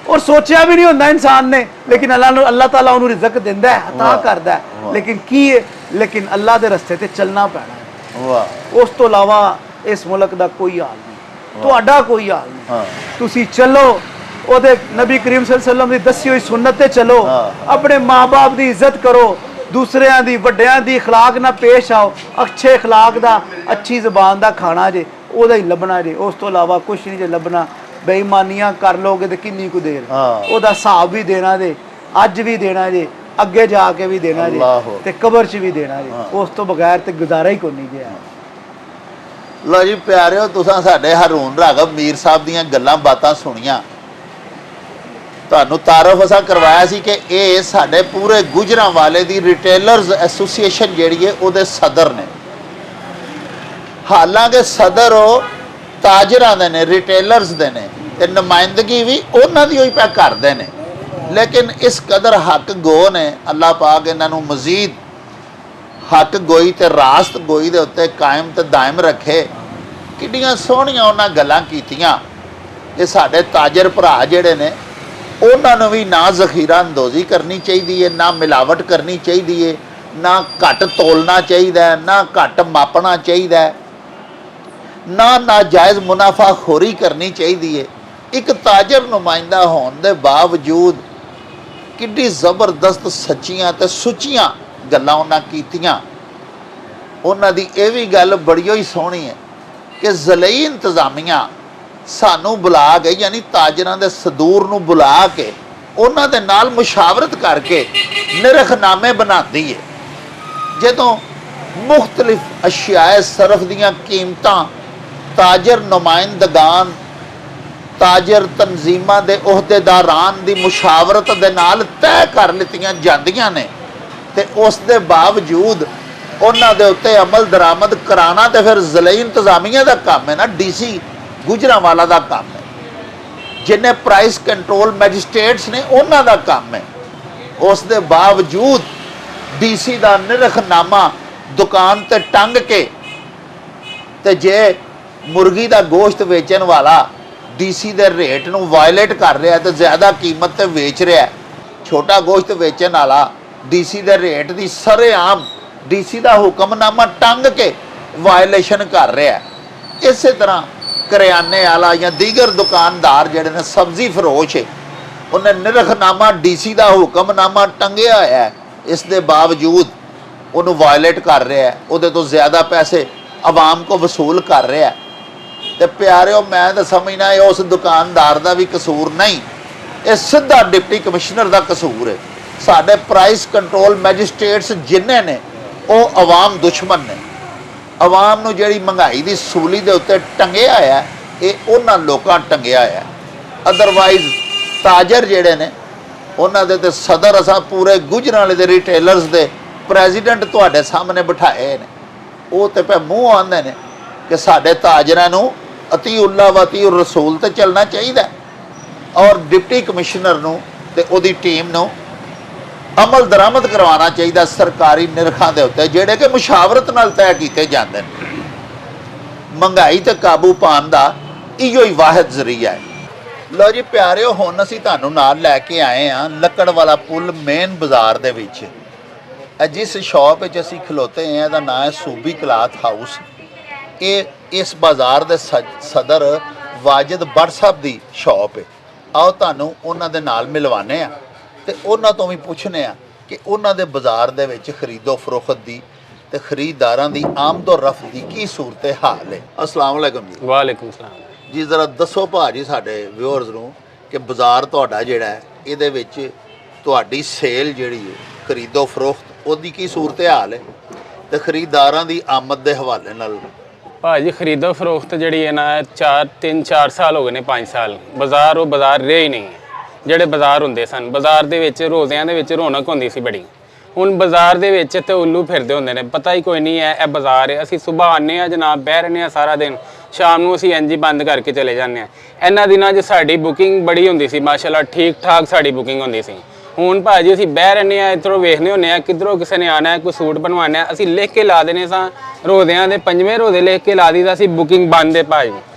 ਔਰ ਸੋਚਿਆ ਵੀ ਨਹੀਂ ਹੁੰਦਾ ਇਨਸਾਨ ਨੇ, ਲੇਕਿਨ ਅੱਲਾਹ ਤਾਲਾ ਉਹਨੂੰ ਰਿਜ਼ਕ ਦਿੰਦਾ ਹੈ, ਅਤਾ ਕਰਦਾ ਹੈ। ਲੇਕਿਨ ਕੀ ਹੈ? ਲੇਕਿਨ ਅੱਲਾਹ ਦੇ ਰਸਤੇ ਤੇ ਚੱਲਣਾ ਪੈਣਾ ਹੈ। ਉਸ ਤੋਂ ਇਲਾਵਾ ਇਸ ਮੁਲਕ ਦਾ ਕੋਈ ਹਾਲ ਨਹੀਂ, ਤੁਹਾਡਾ ਕੋਈ ਹਾਲ ਨਹੀਂ। ਤੁਸੀਂ ਚੱਲੋ ਉਹਦੇ ਨਬੀ ਕਰੀਮ ਸੱਲੱਲਾਹੁ ਅਲੈਹਿ ਵਸੱਲਮ ਦੀ ਦੱਸੀ ਹੋਈ ਸੁਨਨਤ ਤੇ ਚੱਲੋ, ਆਪਣੇ ਮਾਂ-ਬਾਪ ਦੀ ਇੱਜ਼ਤ ਕਰੋ, ਦੂਸਰਿਆਂ ਦੀ ਵੱਡਿਆਂ ਦੀ اخلاق ਨਾਲ ਪੇਸ਼ ਆਓ। ਅੱਛੇ اخلاق ਦਾ, ਅੱਛੀ ਜ਼ਬਾਨ ਦਾ ਖਾਣਾ ਜੇ, ਉਹਦਾ ਹੀ ਲੱਭਣਾ ਜੇ। ਉਸ ਤੋਂ ਇਲਾਵਾ ਕੁਝ ਨਹੀਂ ਜੇ ਲੱਭਣਾ। ਬੇਈਮਾਨੀਆਂ ਕਰ ਲੋਗੇ ਤੇ ਕਿੰਨੀ ਕੁ ਦੇਰ, ਉਹਦਾ ਹਿਸਾਬ ਵੀ ਦੇਣਾ ਜੇ, ਅੱਜ ਵੀ ਦੇਣਾ ਜੇ, ਅੱਗੇ ਜਾ ਕੇ ਵੀ ਦੇਣਾ ਜੇ, ਤੇ ਕਬਰ 'ਚ ਵੀ ਦੇਣਾ ਜੇ। ਉਸ ਤੋਂ ਬਗੈਰ ਤੇ ਗੁਜ਼ਾਰਾ ਹੀ ਕੋਈ ਨਹੀਂ ਜੇ। ਲੋ ਜੀ ਪਿਆਰਿਓ, ਤੁਸੀਂ ਸਾਡੇ ਹਾਰੂਨ ਰਾਗਬ ਮੀਰ ਸਾਹਿਬ ਦੀਆਂ ਗੱਲਾਂ ਬਾਤਾਂ ਸੁਣੀਆਂ। ਤੁਹਾਨੂੰ ਤਾਰਫ ਅਸਾਂ ਕਰਵਾਇਆ ਸੀ ਕਿ ਇਹ ਸਾਡੇ ਪੂਰੇ ਗੁਜਰਾਂਵਾਲੇ ਦੀ ਰਿਟੇਲਰਸ ਐਸੋਸੀਏਸ਼ਨ ਜਿਹੜੀ ਹੈ ਉਹਦੇ ਸਦਰ ਨੇ। ਹਾਲਾਂਕਿ ਸਦਰ ਉਹ ਤਾਜਰਾਂ ਦੇ ਨੇ, ਰਿਟੇਲਰਸ ਦੇ ਨੇ, ਤੇ ਨੁਮਾਇੰਦਗੀ ਵੀ ਉਹਨਾਂ ਦੀ ਹੋਈ ਪਿਆ ਕਰਦੇ ਨੇ। ਲੇਕਿਨ ਇਸ ਕਦਰ ਹੱਕ ਗੋ ਨੇ, ਅੱਲਾਹ ਪਾਕ ਇਹਨਾਂ ਨੂੰ ਮਜ਼ੀਦ ਹੱਕ ਗੋਈ ਤੇ ਰਾਸਤ ਗੋਈ ਦੇ ਉੱਤੇ ਕਾਇਮ ਤੇ ਦਾਇਮ ਰੱਖੇ। ਕਿੰਨੀਆਂ ਸੋਹਣੀਆਂ ਉਹਨਾਂ ਗੱਲਾਂ ਕੀਤੀਆਂ। ਇਹ ਸਾਡੇ ਤਾਜਰ ਭਰਾ ਜਿਹੜੇ ਨੇ, ਉਹਨਾਂ ਨੂੰ ਵੀ ਨਾ ਜ਼ਖੀਰਾ ਅੰਦੋਜ਼ੀ ਕਰਨੀ ਚਾਹੀਦੀ ਹੈ, ਨਾ ਮਿਲਾਵਟ ਕਰਨੀ ਚਾਹੀਦੀ ਹੈ, ਨਾ ਘੱਟ ਤੋਲਣਾ ਚਾਹੀਦਾ, ਨਾ ਘੱਟ ਮਾਪਣਾ ਚਾਹੀਦਾ, ਨਾ ਨਾਜਾਇਜ਼ ਮੁਨਾਫਾਖੋਰੀ ਕਰਨੀ ਚਾਹੀਦੀ ਹੈ। ਇੱਕ ਤਾਜਰ ਨੁਮਾਇੰਦਾ ਹੋਣ ਦੇ ਬਾਵਜੂਦ ਕਿੰਨੀ ਜ਼ਬਰਦਸਤ ਸੱਚੀਆਂ ਤੇ ਸੁੱਚੀਆਂ ਗੱਲਾਂ ਉਹਨਾਂ ਕੀਤੀਆਂ। ਉਹਨਾਂ ਦੀ ਇਹ ਵੀ ਗੱਲ ਬੜੀ ਹੀ ਸੋਹਣੀ ਹੈ ਕਿ ਜ਼ਲਈ ਇੰਤਜ਼ਾਮੀਆਂ ਸਾਨੂੰ ਬੁਲਾ ਕੇ, ਯਾਨੀ ਤਾਜਰਾਂ ਦੇ ਸਦੂਰ ਨੂੰ ਬੁਲਾ ਕੇ ਉਹਨਾਂ ਦੇ ਨਾਲ ਮੁਸ਼ਾਵਰਤ ਕਰਕੇ ਨਿਰਖਨਾਮੇ ਬਣਾਉਂਦੀ ਹੈ। ਜਦੋਂ ਮੁxtਲਿਫ ਅਸ਼ਿਆਏ ਸਰਫ ਦੀਆਂ ਕੀਮਤਾਂ ਤਾਜਰ ਨੁਮਾਇੰਦਗਾਨ ਤਾਜਰ ਤਨਜ਼ੀਮਾਂ ਦੇ ਅਹੁਦੇਦਾਰਾਂ ਦੀ ਮੁਸ਼ਾਵਰਤ ਦੇ ਨਾਲ ਤੈਅ ਕਰ ਲਿੱਤੀਆਂ ਜਾਂਦੀਆਂ ਨੇ ਤੇ ਉਸ ਦੇ ਬਾਵਜੂਦ ਉਹਨਾਂ ਦੇ ਉੱਤੇ ਅਮਲ ਦਰਾਮਦ ਕਰਾਉਣਾ ਤੇ ਫਿਰ ਜ਼ਿਲ੍ਹੀ ਇੰਤਜ਼ਾਮੀਆ ਦਾ ਕੰਮ ਹੈ ਨਾ, ਡੀਸੀ ਗੁਜਰਾਂਵਾਲਾ ਦਾ ਕੰਮ ਹੈ। ਜਿੰਨੇ ਪ੍ਰਾਈਸ ਕੰਟਰੋਲ ਮੈਜਿਸਟ੍ਰੇਟਸ ਨੇ ਉਹਨਾਂ ਦਾ ਕੰਮ ਹੈ। ਉਸ ਦੇ ਬਾਵਜੂਦ ਡੀਸੀ ਦਾ ਨਿਰਖਨਾਮਾ ਦੁਕਾਨ ਤੇ ਟੰਗ ਕੇ ਤੇ ਜੇ ਮੁਰਗੀ ਦਾ ਗੋਸ਼ਤ ਵੇਚਣ ਵਾਲਾ ਡੀਸੀ ਦੇ ਰੇਟ ਨੂੰ ਵਾਇਲੇਟ ਕਰ ਰਿਹਾ ਤੇ ਜ਼ਿਆਦਾ ਕੀਮਤ ਤੇ ਵੇਚ ਰਿਹਾ, ਛੋਟਾ ਗੋਸ਼ਤ ਵੇਚਣ ਵਾਲਾ ਡੀਸੀ ਦੇ ਰੇਟ ਦੀ ਸਰੇਆਮ ਡੀਸੀ ਦਾ ਹੁਕਮਨਾਮਾ ਟੰਗ ਕੇ ਵਾਇਲੇਸ਼ਨ ਕਰ ਰਿਹਾ। ਇਸੇ ਤਰ੍ਹਾਂ ਕਰਿਆਨੇ ਵਾਲਾ ਜਾਂ ਦੀਗਰ ਦੁਕਾਨਦਾਰ ਜਿਹੜੇ ਨੇ ਸਬਜ਼ੀ ਫਰੋਸ਼ ਹੈ, ਉਹਨੇ ਨਿਰਖਨਾਮਾ ਡੀਸੀ ਦਾ ਹੁਕਮਨਾਮਾ ਟੰਗਿਆ ਹੋਇਆ ਹੈ, ਇਸ ਦੇ ਬਾਵਜੂਦ ਉਹਨੂੰ ਵਾਇਲੇਟ ਕਰ ਰਿਹਾ, ਉਹਦੇ ਤੋਂ ਜ਼ਿਆਦਾ ਪੈਸੇ ਆਵਾਮ ਕੋ ਵਸੂਲ ਕਰ ਰਿਹਾ। ਤੇ ਪਿਆਰਿਓ, ਮੈਂ ਤਾਂ ਸਮਝਣਾ ਇਹ ਉਸ ਦੁਕਾਨਦਾਰ ਦਾ ਵੀ ਕਸੂਰ ਨਹੀਂ, ਇਹ ਸਿੱਧਾ ਡਿਪਟੀ ਕਮਿਸ਼ਨਰ ਦਾ ਕਸੂਰ ਹੈ। ਸਾਡੇ ਪ੍ਰਾਈਸ ਕੰਟਰੋਲ ਮੈਜਿਸਟ੍ਰੇਟਸ ਜਿੰਨੇ ਨੇ ਉਹ ਆਵਾਮ ਦੁਸ਼ਮਣ ਨੇ। ਆਵਾਮ ਨੂੰ ਜਿਹੜੀ ਮਹਿੰਗਾਈ ਦੀ ਸੂਲੀ ਦੇ ਉੱਤੇ ਟੰਗਿਆ ਹੋਇਆ, ਇਹ ਉਹਨਾਂ ਲੋਕਾਂ ਟੰਗਿਆ ਹੋਇਆ। ਅਦਰਵਾਈਜ਼ ਤਾਜਰ ਜਿਹੜੇ ਨੇ ਉਹਨਾਂ ਦੇ ਤੇ ਸਦਰ ਅਸਾਂ ਪੂਰੇ ਗੁਜਰਾਂਵਾਲੇ ਦੇ ਰਿਟੇਲਰਸ ਦੇ ਪ੍ਰੈਜ਼ੀਡੈਂਟ ਤੁਹਾਡੇ ਸਾਹਮਣੇ ਬਿਠਾਏ ਨੇ, ਉਹ ਤੇ ਪੈ ਮੂੰਹ ਆਉਂਦੇ ਨੇ ਕਿ ਸਾਡੇ ਤਾਜਰਾਂ ਨੂੰ ਅਤੀਉੱਲਾ ਵ ਅਤੀਉਰ ਰਸੂਲ ਤੇ ਚੱਲਣਾ ਚਾਹੀਦਾ, ਔਰ ਡਿਪਟੀ ਕਮਿਸ਼ਨਰ ਨੂੰ ਤੇ ਉਹਦੀ ਟੀਮ ਨੂੰ ਅਮਲ ਦਰਾਮਦ ਕਰਵਾਉਣਾ ਚਾਹੀਦਾ ਸਰਕਾਰੀ ਨਿਰਖਾਂ ਦੇ ਉੱਤੇ, ਜਿਹੜੇ ਕਿ ਮੁਸ਼ਾਵਰਤ ਨਾਲ ਤੈਅ ਕੀਤੇ ਜਾਂਦੇ ਨੇ। ਮਹਿੰਗਾਈ ਤੇ ਕਾਬੂ ਪਾਉਣ ਦਾ ਇਹੋ ਹੀ ਵਾਹਿਦ ਜ਼ਰੀਆ ਹੈ। ਲਓ ਜੀ ਪਿਆਰਿਓ, ਹੁਣ ਅਸੀਂ ਤੁਹਾਨੂੰ ਨਾਲ ਲੈ ਕੇ ਆਏ ਹਾਂ ਲੱਕੜ ਵਾਲਾ ਪੁਲ ਮੇਨ ਬਾਜ਼ਾਰ ਦੇ ਵਿੱਚ। ਜਿਸ ਸ਼ਾਪ ਵਿੱਚ ਅਸੀਂ ਖਲੋਤੇ ਹਾਂ ਇਹਦਾ ਨਾਮ ਹੈ ਸੂਬੀ ਕਲਾਥ ਹਾਊਸ। ਇਹ ਇਸ ਬਾਜ਼ਾਰ ਦੇ ਸਦਰ Wajid but Sahib the shop ਹੈ। ਆਓ ਤੁਹਾਨੂੰ ਉਹਨਾਂ ਦੇ ਨਾਲ ਮਿਲਵਾਉਂਦੇ ਹਾਂ ਤੇ ਉਹਨਾਂ ਤੋਂ ਵੀ ਪੁੱਛਨੇ ਆ ਕਿ ਉਹਨਾਂ ਦੇ ਬਾਜ਼ਾਰ ਦੇ ਵਿੱਚ ਖਰੀਦੋ ਫਰੋਖਤ ਦੀ ਤੇ ਖਰੀਦਦਾਰਾਂ ਦੀ ਆਮਦੋ ਰਫਤ ਦੀ ਕੀ ਸੂਰਤ ਹਾਲ ਹੈ। ਅਸਲਾਮ ਵਾਲੇਕੁਮ ਜੀ। ਵਾਲੇਕੁਮ ਸਲਾਮ ਜੀ, ਜ਼ਰਾ ਦੱਸੋ ਭਾਜੀ ਸਾਡੇ ਵਿਊਅਰਸ ਨੂੰ ਕਿ ਬਾਜ਼ਾਰ ਤੁਹਾਡਾ ਜਿਹੜਾ ਹੈ ਇਹਦੇ ਵਿੱਚ ਤੁਹਾਡੀ ਸੇਲ ਜਿਹੜੀ ਹੈ ਖਰੀਦੋ ਫਰੋਖਤ ਉਹਦੀ ਕੀ ਸੂਰਤ ਹਾਲ ਹੈ ਤੇ ਖਰੀਦਦਾਰਾਂ ਦੀ ਆਮਦ ਦੇ ਹਵਾਲੇ ਨਾਲ। ਭਾਜੀ ਖਰੀਦੋ ਫਰੋਖਤ ਜਿਹੜੀ ਹੈ ਨਾ 4 ਸਾਲ ਹੋ ਗਏ ਨੇ, 5 ਸਾਲ ਬਾਜ਼ਾਰ ਉਹ ਬਾਜ਼ਾਰ ਰਿਹਾ ਹੀ ਨਹੀਂ ਹੈ। ਜਿਹੜੇ ਬਾਜ਼ਾਰ ਹੁੰਦੇ ਸਨ, ਬਾਜ਼ਾਰ ਦੇ ਵਿੱਚ ਰੋਜ਼ਿਆਂ ਦੇ ਵਿੱਚ ਰੌਣਕ ਹੁੰਦੀ ਸੀ ਬੜੀ। ਹੁਣ ਬਾਜ਼ਾਰ ਦੇ ਵਿੱਚ ਤੇ ਉੱਲੂ ਫਿਰਦੇ ਹੁੰਦੇ ਨੇ, ਪਤਾ ਹੀ ਕੋਈ ਨਹੀਂ ਹੈ ਇਹ ਬਾਜ਼ਾਰ ਹੈ। ਅਸੀਂ ਸਵੇਰ ਆਉਂਦੇ ਹਾਂ ਜਨਾਬ, ਬਹਿ ਰਹਿੰਦੇ ਹਾਂ ਸਾਰਾ ਦਿਨ, ਸ਼ਾਮ ਨੂੰ ਅਸੀਂ ਇੰਝ ਹੀ ਬੰਦ ਕਰਕੇ ਚਲੇ ਜਾਂਦੇ ਹਾਂ। ਇਹਨਾਂ ਦਿਨਾਂ 'ਚ ਸਾਡੀ ਬੁਕਿੰਗ ਬੜੀ ਹੁੰਦੀ ਸੀ, ਮਾਸ਼ਾਅੱਲਾ ਠੀਕ ਠਾਕ ਸਾਡੀ ਬੁਕਿੰਗ ਹੁੰਦੀ ਸੀ। ਹੁਣ ਭਾਜੀ ਅਸੀਂ ਬਹਿ ਰਹਿੰਦੇ ਹਾਂ, ਇੱਧਰੋਂ ਵੇਖਦੇ ਹੁੰਦੇ ਹਾਂ ਕਿੱਧਰੋਂ ਕਿਸੇ ਨੇ ਆਉਣਾ, ਕੋਈ ਸੂਟ ਬਣਵਾਉਣਾ, ਅਸੀਂ ਲਿਖ ਕੇ ਲਾ ਦੇਣੇ ਸਾਂ ਰੋਜ਼ਿਆਂ ਦੇ 5ਵੇਂ ਰੋਜ਼ੇ ਲਿਖ ਕੇ ਲਾ ਦਿੱਤਾ ਸੀ ਬੁਕਿੰਗ ਬੰਦ ਹੈ ਭਾਜੀ।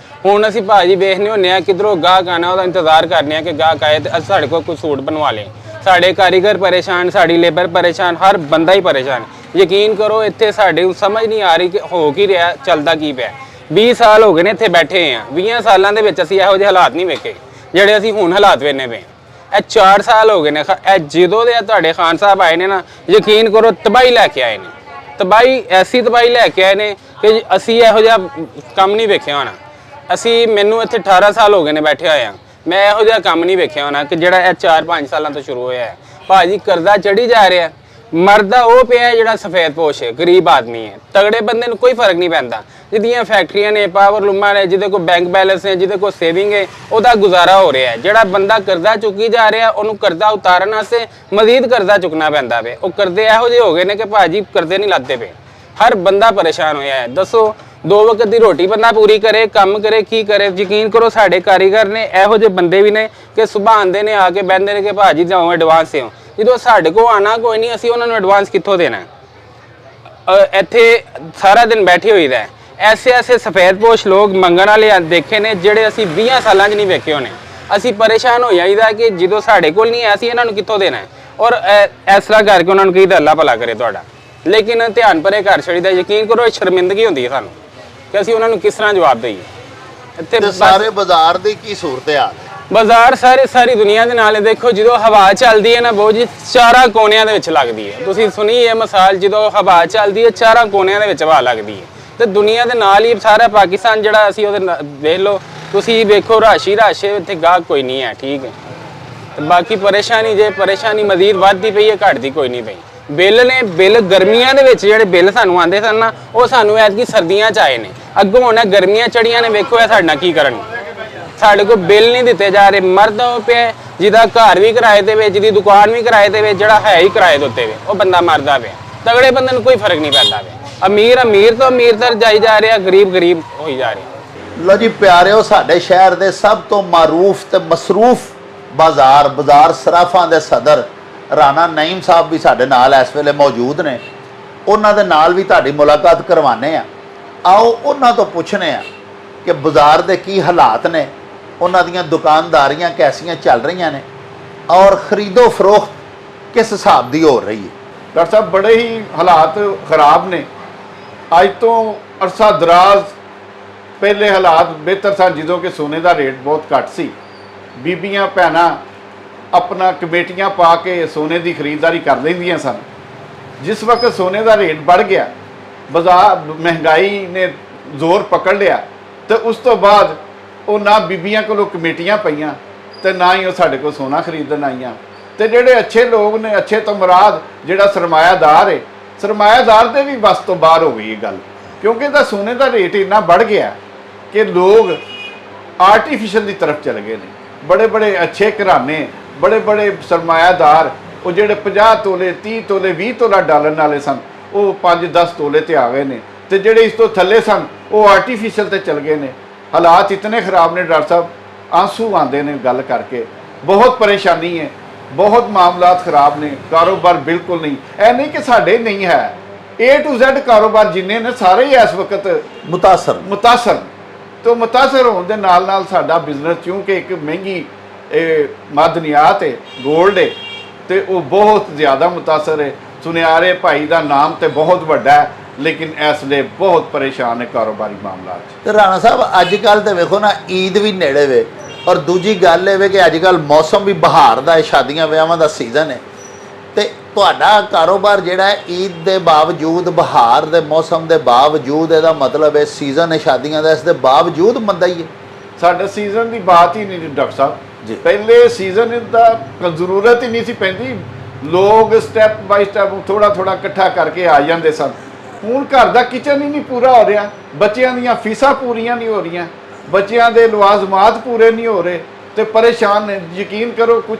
ਹੁਣ ਅਸੀਂ ਭਾਜੀ ਵੇਖਦੇ ਹੁੰਦੇ ਹਾਂ ਕਿੱਧਰੋਂ ਗਾਹਕ ਆਉਣਾ, ਉਹਦਾ ਇੰਤਜ਼ਾਰ ਕਰਨੇ ਆ ਕਿ ਗਾਹਕ ਆਏ ਤੇ ਸਾਡੇ ਕੋਲ ਕੋਈ ਸੂਟ ਬਣਵਾ ਲੇ। ਸਾਡੇ ਕਾਰੀਗਰ ਪਰੇਸ਼ਾਨ, ਸਾਡੀ ਲੇਬਰ ਪਰੇਸ਼ਾਨ, ਹਰ ਬੰਦਾ ਹੀ ਪਰੇਸ਼ਾਨ। ਯਕੀਨ ਕਰੋ ਇੱਥੇ ਸਾਡੇ ਸਮਝ ਨਹੀਂ ਆ ਰਹੀ ਕਿ ਹੋ ਕੀ ਰਿਹਾ, ਚੱਲਦਾ ਕੀ ਪਿਆ। 20 ਸਾਲ ਹੋ ਗਏ ਨੇ ਇੱਥੇ ਬੈਠੇ ਆ, 20 ਸਾਲਾਂ ਦੇ ਵਿੱਚ ਅਸੀਂ ਇਹੋ ਜਿਹੇ ਹਾਲਾਤ ਨਹੀਂ ਵੇਖੇ ਜਿਹੜੇ ਅਸੀਂ ਹੁਣ ਹਾਲਾਤ ਵੇਖਦੇ ਪਏ। ਇਹ 4 ਸਾਲ ਹੋ ਗਏ ਨੇ, ਇਹ ਜਦੋਂ ਦੇ ਤੁਹਾਡੇ ਖਾਨ ਸਾਹਿਬ ਆਏ ਨੇ ਨਾ, ਯਕੀਨ ਕਰੋ ਤਬਾਹੀ ਲੈ ਕੇ ਆਏ ਨੇ। ਤਬਾਹੀ, ਐਸੀ ਤਬਾਹੀ ਲੈ ਕੇ ਆਏ ਨੇ ਕਿ ਅਸੀਂ ਇਹੋ ਜਿਹਾ ਕੰਮ ਨਹੀਂ ਵੇਖਿਆ ਹੋਣਾ। ਮੈਨੂੰ ਇੱਥੇ 18 ਸਾਲ ਹੋ ਗਏ ਨੇ ਬੈਠੇ ਹੋਏ ਆ, ਮੈਂ ਇਹੋ ਜਿਹਾ ਕੰਮ ਨਹੀਂ ਵੇਖਿਆ ਹੋਣਾ ਕਿ ਜਿਹੜਾ ਇਹ 4-5 ਸਾਲਾਂ ਤੋਂ ਸ਼ੁਰੂ ਹੋਇਆ ਹੈ। ਭਾਜੀ ਕਰਜ਼ਾ ਚੜੀ ਜਾ ਰਿਹਾ, ਮਰਦਾ ਉਹ ਪਿਆ ਜਿਹੜਾ ਸਫੈਦ ਪੋਸ਼ ਹੈ, ਗਰੀਬ ਆਦਮੀ ਹੈ। ਤਗੜੇ ਬੰਦੇ ਨੂੰ ਕੋਈ ਫਰਕ ਨਹੀਂ ਪੈਂਦਾ, ਜਿਹਦੀਆਂ ਫੈਕਟਰੀਆਂ ਨੇ, ਪਾਵਰ ਲੂਮਾਂ ਨੇ, ਜਿਹਦੇ ਕੋਲ ਬੈਂਕ ਬੈਲੈਂਸ ਹੈ, ਜਿਹਦੇ ਕੋਲ ਸੇਵਿੰਗ ਹੈ, ਉਹਦਾ ਗੁਜ਼ਾਰਾ ਹੋ ਰਿਹਾ ਹੈ। ਜਿਹੜਾ ਬੰਦਾ ਕਰਜ਼ਾ ਚੁੱਕੀ ਜਾ ਰਿਹਾ, ਉਹਨੂੰ ਕਰਜ਼ਾ ਉਤਾਰਨ ਵਾਸਤੇ ਮਜ਼ੀਦ ਕਰਜ਼ਾ ਚੁੱਕਣਾ ਪੈਂਦਾ ਵੇ। ਉਹ ਕਰਜ਼ੇ ਇਹੋ ਜਿਹੇ ਹੋ ਗਏ ਨੇ ਕਿ ਭਾਜੀ ਕਰਜ਼ੇ ਨਹੀਂ ਲੱਦਦੇ ਪਏ, ਹਰ ਬੰਦਾ ਪਰੇਸ਼ਾਨ ਹੋਇਆ ਹੈ। ਦੱਸੋ 2 ਵਕਤ ਦੀ ਰੋਟੀ ਬੰਦਾ ਪੂਰੀ ਕਰੇ, ਕੰਮ ਕਰੇ, ਕੀ ਕਰੇ। ਯਕੀਨ ਕਰੋ ਸਾਡੇ ਕਾਰੀਗਰ ਨੇ ਇਹੋ ਜਿਹੇ ਬੰਦੇ ਵੀ ਨੇ ਕਿ ਸੁਬਾਹ ਆਉਂਦੇ ਨੇ, ਆ ਕੇ ਬਹਿੰਦੇ ਨੇ ਕਿ ਭਾਜੀ ਜਾਓ ਐਡਵਾਂਸ ਦਿਓ। ਜਦੋਂ ਸਾਡੇ ਕੋਲ ਆਣਾ ਕੋਈ ਨਹੀਂ, ਅਸੀਂ ਉਹਨਾਂ ਨੂੰ ਐਡਵਾਂਸ ਕਿੱਥੋਂ ਦੇਣਾ। ਇੱਥੇ ਸਾਰਾ ਦਿਨ ਬੈਠੇ ਹੋਈਦਾ। ਐਸੇ ਸਫੈਦਪੋਸ਼ ਲੋਕ ਮੰਗਣ ਵਾਲੇ ਦੇਖੇ ਨੇ ਜਿਹੜੇ ਅਸੀਂ 20 ਸਾਲਾਂ 'ਚ ਨਹੀਂ ਵੇਖੇ ਹੋਣੇ। ਅਸੀਂ ਪਰੇਸ਼ਾਨ ਹੋ ਜਾਈਦਾ ਕਿ ਜਦੋਂ ਸਾਡੇ ਕੋਲ ਨਹੀਂ ਹੈ ਅਸੀਂ ਇਹਨਾਂ ਨੂੰ ਕਿੱਥੋਂ ਦੇਣਾ। ਔਰ ਇਸ ਤਰ੍ਹਾਂ ਕਰਕੇ ਉਹਨਾਂ ਨੂੰ ਕਹੀਦਾ ਅੱਲਾ ਭਲਾ ਕਰੇ ਤੁਹਾਡਾ, ਲੇਕਿਨ ਧਿਆਨ ਪਰੇ ਘਰ ਛੜੀਦਾ। ਯਕੀਨ ਕਰੋ ਸ਼ਰਮਿੰਦਗੀ ਹੁੰਦੀ ਹੈ ਸਾਨੂੰ ਕਿ ਅਸੀਂ ਉਹਨਾਂ ਨੂੰ ਕਿਸ ਤਰ੍ਹਾਂ ਜਵਾਬ ਦੇਈਏ। ਇੱਥੇ ਸਾਰੇ ਬਾਜ਼ਾਰ ਦੀ ਕੀ ਸੂਰਤ ਹਾਲ ਹੈ? ਬਾਜ਼ਾਰ ਸਾਰੀ ਦੁਨੀਆ ਦੇ ਨਾਲ ਦੇਖੋ, ਜਦੋਂ ਹਵਾ ਚੱਲਦੀ ਹੈ ਨਾ ਬਹੁਤ ਜੀ, 4 ਕੋਨਿਆਂ ਦੇ ਵਿੱਚ ਲੱਗਦੀ ਹੈ। ਤੁਸੀਂ ਸੁਣੀ ਇਹ ਮਿਸਾਲ, ਜਦੋਂ ਹਵਾ ਚੱਲਦੀ ਹੈ 4 ਕੋਨਿਆਂ ਦੇ ਵਿੱਚ ਹਵਾ ਲੱਗਦੀ ਹੈ। ਤੇ ਦੁਨੀਆ ਦੇ ਨਾਲ ਹੀ ਸਾਰਾ ਪਾਕਿਸਤਾਨ ਜਿਹੜਾ ਅਸੀਂ ਉਹਦੇ ਵੇਖ ਲਓ, ਤੁਸੀਂ ਵੇਖੋ ਰਾਸ਼ੀ ਇੱਥੇ ਗਾਹਕ ਕੋਈ ਨਹੀਂ ਹੈ, ਠੀਕ ਹੈ। ਤੇ ਬਾਕੀ ਪਰੇਸ਼ਾਨੀ, ਜੇ ਪਰੇਸ਼ਾਨੀ ਮਜ਼ੀਦ ਵੱਧਦੀ ਪਈ ਹੈ, ਘਟਦੀ ਕੋਈ ਨਹੀਂ ਪਈ। ਬਿੱਲ ਨੇ ਬਿੱਲ ਗਰਮੀਆਂ ਦੇ ਵਿੱਚ ਜਿਹੜੇ ਬਿੱਲ ਸਾਨੂੰ ਆਉਂਦੇ ਸਨ ਨਾ ਉਹ ਸਾਨੂੰ ਐਤਕੀ ਸਰਦੀਆਂ 'ਚ ਆਏ ਨੇ। ਅੱਗੋਂ ਹੁਣ ਗਰਮੀਆਂ ਚੜੀਆਂ ਨੇ, ਵੇਖੋ ਇਹ ਸਾਡੇ ਨਾਲ ਕੀ ਕਰਨ। ਸਾਡੇ ਕੋਲ ਬਿੱਲ ਨਹੀਂ ਦਿੱਤੇ ਜਾ ਰਹੇ। ਮਰਦ ਪਿਆ ਜਿਹਦਾ ਘਰ ਵੀ ਕਿਰਾਏ ਤੇ ਵੇ, ਜਿਹਦੀ ਦੁਕਾਨ ਵੀ ਕਿਰਾਏ ਤੇ ਵੇ, ਜਿਹੜਾ ਹੈ ਹੀ ਕਿਰਾਏ ਦੇ ਉੱਤੇ ਵੇ, ਉਹ ਬੰਦਾ ਮਰਦਾ ਪਿਆ। ਤਗੜੇ ਬੰਦੇ ਨੂੰ ਕੋਈ ਫਰਕ ਨਹੀਂ ਪੈਂਦਾ ਵੇ। ਅਮੀਰ ਅਮੀਰ ਤੋਂ ਅਮੀਰ ਜਾਈ ਜਾ ਰਿਹਾ, ਗਰੀਬ ਗਰੀਬ ਹੋਈ ਜਾ ਰਿਹਾ। ਲੋ ਜੀ ਪਿਆਰਿਓ, ਸਾਡੇ ਸ਼ਹਿਰ ਦੇ ਸਭ ਤੋਂ ਮਾਰੂਫ ਤੇ ਮਸਰੂਫ ਬਾਜ਼ਾਰ ਸਰਾਫਾਂ ਦੇ ਸਦਰ ਰਾਣਾ ਨਈਮ ਸਾਹਿਬ ਵੀ ਸਾਡੇ ਨਾਲ ਇਸ ਵੇਲੇ ਮੌਜੂਦ ਨੇ। ਉਹਨਾਂ ਦੇ ਨਾਲ ਵੀ ਤੁਹਾਡੀ ਮੁਲਾਕਾਤ ਕਰਵਾਉਂਦੇ ਆ। ਆਓ ਉਹਨਾਂ ਤੋਂ ਪੁੱਛਨੇ ਆ ਕਿ ਬਾਜ਼ਾਰ ਦੇ ਕੀ ਹਾਲਾਤ ਨੇ, ਉਹਨਾਂ ਦੀਆਂ ਦੁਕਾਨਦਾਰੀਆਂ ਕੈਸੀਆਂ ਚੱਲ ਰਹੀਆਂ ਨੇ ਔਰ ਖਰੀਦੋ ਫਰੋਖਤ ਕਿਸ ਹਿਸਾਬ ਦੀ ਹੋ ਰਹੀ ਹੈ। ਡਾਕਟਰ ਸਾਹਿਬ ਬੜੇ ਹੀ ਹਾਲਾਤ ਖਰਾਬ ਨੇ। ਅੱਜ ਤੋਂ ਅਰਸਾ ਦਰਾਜ਼ ਪਹਿਲੇ ਹਾਲਾਤ ਬਿਹਤਰ ਸਨ, ਜਦੋਂ ਕਿ ਸੋਨੇ ਦਾ ਰੇਟ ਬਹੁਤ ਘੱਟ ਸੀ। ਬੀਬੀਆਂ ਭੈਣਾਂ ਆਪਣਾ ਕਮੇਟੀਆਂ ਪਾ ਕੇ ਸੋਨੇ ਦੀ ਖਰੀਦਦਾਰੀ ਕਰ ਲੈਂਦੀਆਂ ਸਨ। ਜਿਸ ਵਕਤ ਸੋਨੇ ਦਾ ਰੇਟ ਵੱਧ ਗਿਆ, ਬਾਜ਼ਾਰ ਮਹਿੰਗਾਈ ਨੇ ਜ਼ੋਰ ਪਕੜ ਲਿਆ, ਤੇ ਉਸ ਤੋਂ ਬਾਅਦ ਉਹ ਨਾ ਬੀਬੀਆਂ ਕੋਲੋਂ ਕਮੇਟੀਆਂ ਪਈਆਂ ਤੇ ਨਾ ਹੀ ਉਹ ਸਾਡੇ ਕੋਲ ਸੋਨਾ ਖਰੀਦਣ ਆਈਆਂ। ਤੇ ਜਿਹੜੇ ਅੱਛੇ ਲੋਕ ਨੇ, ਅੱਛੇ ਤੋਂ ਮੁਰਾਦ ਜਿਹੜਾ ਸਰਮਾਇਆਦਾਰ ਹੈ, ਸਰਮਾਇਆਦਾਰ ਦੇ ਵੀ ਬਸ ਤੋਂ ਬਾਹਰ ਹੋ ਗਈ ਇਹ ਗੱਲ, ਕਿਉਂਕਿ ਇਹਦਾ ਸੋਨੇ ਦਾ ਰੇਟ ਇੰਨਾ ਵੱਧ ਗਿਆ ਕਿ ਲੋਕ ਆਰਟੀਫਿਸ਼ਲ ਦੀ ਤਰਫ ਚਲੇ ਗਏ ਨੇ। ਬੜੇ ਬੜੇ ਅੱਛੇ ਘਰਾਣੇ, ਬੜੇ ਬੜੇ ਸਰਮਾਇਆਦਾਰ, ਉਹ ਜਿਹੜੇ 50 ਤੋਲੇ 30 ਤੋਲੇ 20 ਤੋਲਾ ਡਾਲਣ ਵਾਲੇ ਸਨ, ਉਹ 5-10 ਤੋਲੇ ਤੇ ਆ ਗਏ ਨੇ। ਤੇ ਜਿਹੜੇ ਇਸ ਤੋਂ ਥੱਲੇ ਸਨ ਉਹ ਆਰਟੀਫਿਸ਼ਲ ਤੇ ਚਲ ਗਏ ਨੇ। ਹਾਲਾਤ ਇਤਨੇ ਖਰਾਬ ਨੇ ਡਾਕਟਰ ਸਾਹਿਬ, ਆਂਸੂ ਆਉਂਦੇ ਨੇ ਗੱਲ ਕਰਕੇ। ਬਹੁਤ ਪਰੇਸ਼ਾਨੀ ਹੈ, ਬਹੁਤ ਮਾਮਲਾਤ ਖਰਾਬ ਨੇ। ਕਾਰੋਬਾਰ ਬਿਲਕੁਲ ਨਹੀਂ, ਇਹ ਨਹੀਂ ਕਿ ਸਾਡੇ ਨਹੀਂ ਹੈ, A to Z ਕਾਰੋਬਾਰ ਜਿੰਨੇ ਨੇ ਸਾਰੇ ਹੀ ਇਸ ਵਕਤ ਮੁਤਾਸਰ ਤੋਂ ਮੁਤਾਸਰ ਹੋਣ ਦੇ ਨਾਲ ਨਾਲ ਸਾਡਾ ਬਿਜ਼ਨਸ, ਕਿਉਂਕਿ ਇੱਕ ਮਹਿੰਗੀ ਮਾਦਨੀਆਤ ਹੈ, ਗੋਲਡ ਹੈ, ਤੇ ਉਹ ਬਹੁਤ ਜ਼ਿਆਦਾ ਮੁਤਾਸਰ ਹੈ। ਸੁਨਿਆਰੇ ਭਾਈ ਦਾ ਨਾਮ ਤੇ ਬਹੁਤ ਵੱਡਾ ਹੈ, ਲੇਕਿਨ ਇਸ ਲਈ ਬਹੁਤ ਪਰੇਸ਼ਾਨ ਹੈ ਕਾਰੋਬਾਰੀ ਮਾਮਲਾਤ 'ਚ। ਤੇ ਰਾਣਾ ਸਾਹਿਬ ਅੱਜ ਕੱਲ੍ਹ ਤੇ ਵੇਖੋ ਨਾ, ਈਦ ਵੀ ਨੇੜੇ ਵੇ, ਔਰ ਦੂਜੀ ਗੱਲ ਇਹ ਵੇ ਕਿ ਅੱਜ ਕੱਲ੍ਹ ਮੌਸਮ ਵੀ ਬਹਾਰ ਦਾ ਹੈ, ਸ਼ਾਦੀਆਂ ਵਿਆਹਾਂ ਦਾ ਸੀਜ਼ਨ ਹੈ। ਤੇ ਤੁਹਾਡਾ ਕਾਰੋਬਾਰ ਜਿਹੜਾ ਹੈ ਈਦ ਦੇ ਬਾਵਜੂਦ, ਬਹਾਰ ਦੇ ਮੌਸਮ ਦੇ ਬਾਵਜੂਦ, ਇਹਦਾ ਮਤਲਬ ਹੈ ਸੀਜ਼ਨ ਹੈ ਸ਼ਾਦੀਆਂ ਦਾ, ਇਸ ਦੇ ਬਾਵਜੂਦ ਮੰਦਾ ਹੀ ਹੈ। ਸਾਡੇ ਸੀਜ਼ਨ ਦੀ ਬਾਤ ਹੀ ਨਹੀਂ ਡਾਕਟਰ ਸਾਹਿਬ ਜੀ। ਪਹਿਲੇ ਸੀਜ਼ਨ ਦਾ ਜ਼ਰੂਰਤ ਹੀ ਨਹੀਂ ਸੀ ਪੈਂਦੀ, ਲੋਕ ਸਟੈਪ ਬਾਈ ਸਟੈਪ ਥੋੜਾ ਥੋੜਾ ਇਕੱਠਾ ਕਰਕੇ ਆ ਜਾਂਦੇ ਸਨ। ਹੁਣ ਘਰ ਦਾ ਕਿਚਨ ਹੀ ਨਹੀਂ ਪੂਰਾ ਹੋ ਰਿਹਾ, ਬੱਚਿਆਂ ਦੀਆਂ ਫੀਸਾਂ ਪੂਰੀਆਂ ਨਹੀਂ ਹੋ ਰਹੀਆਂ, ਬੱਚਿਆਂ ਦੇ ਲਵਾਜ਼ਮਾਤ ਪੂਰੇ ਨਹੀਂ ਹੋ ਰਹੇ, ਤੇ ਪਰੇਸ਼ਾਨ ਨੇ। ਯਕੀਨ ਕਰੋ, ਕੁਝ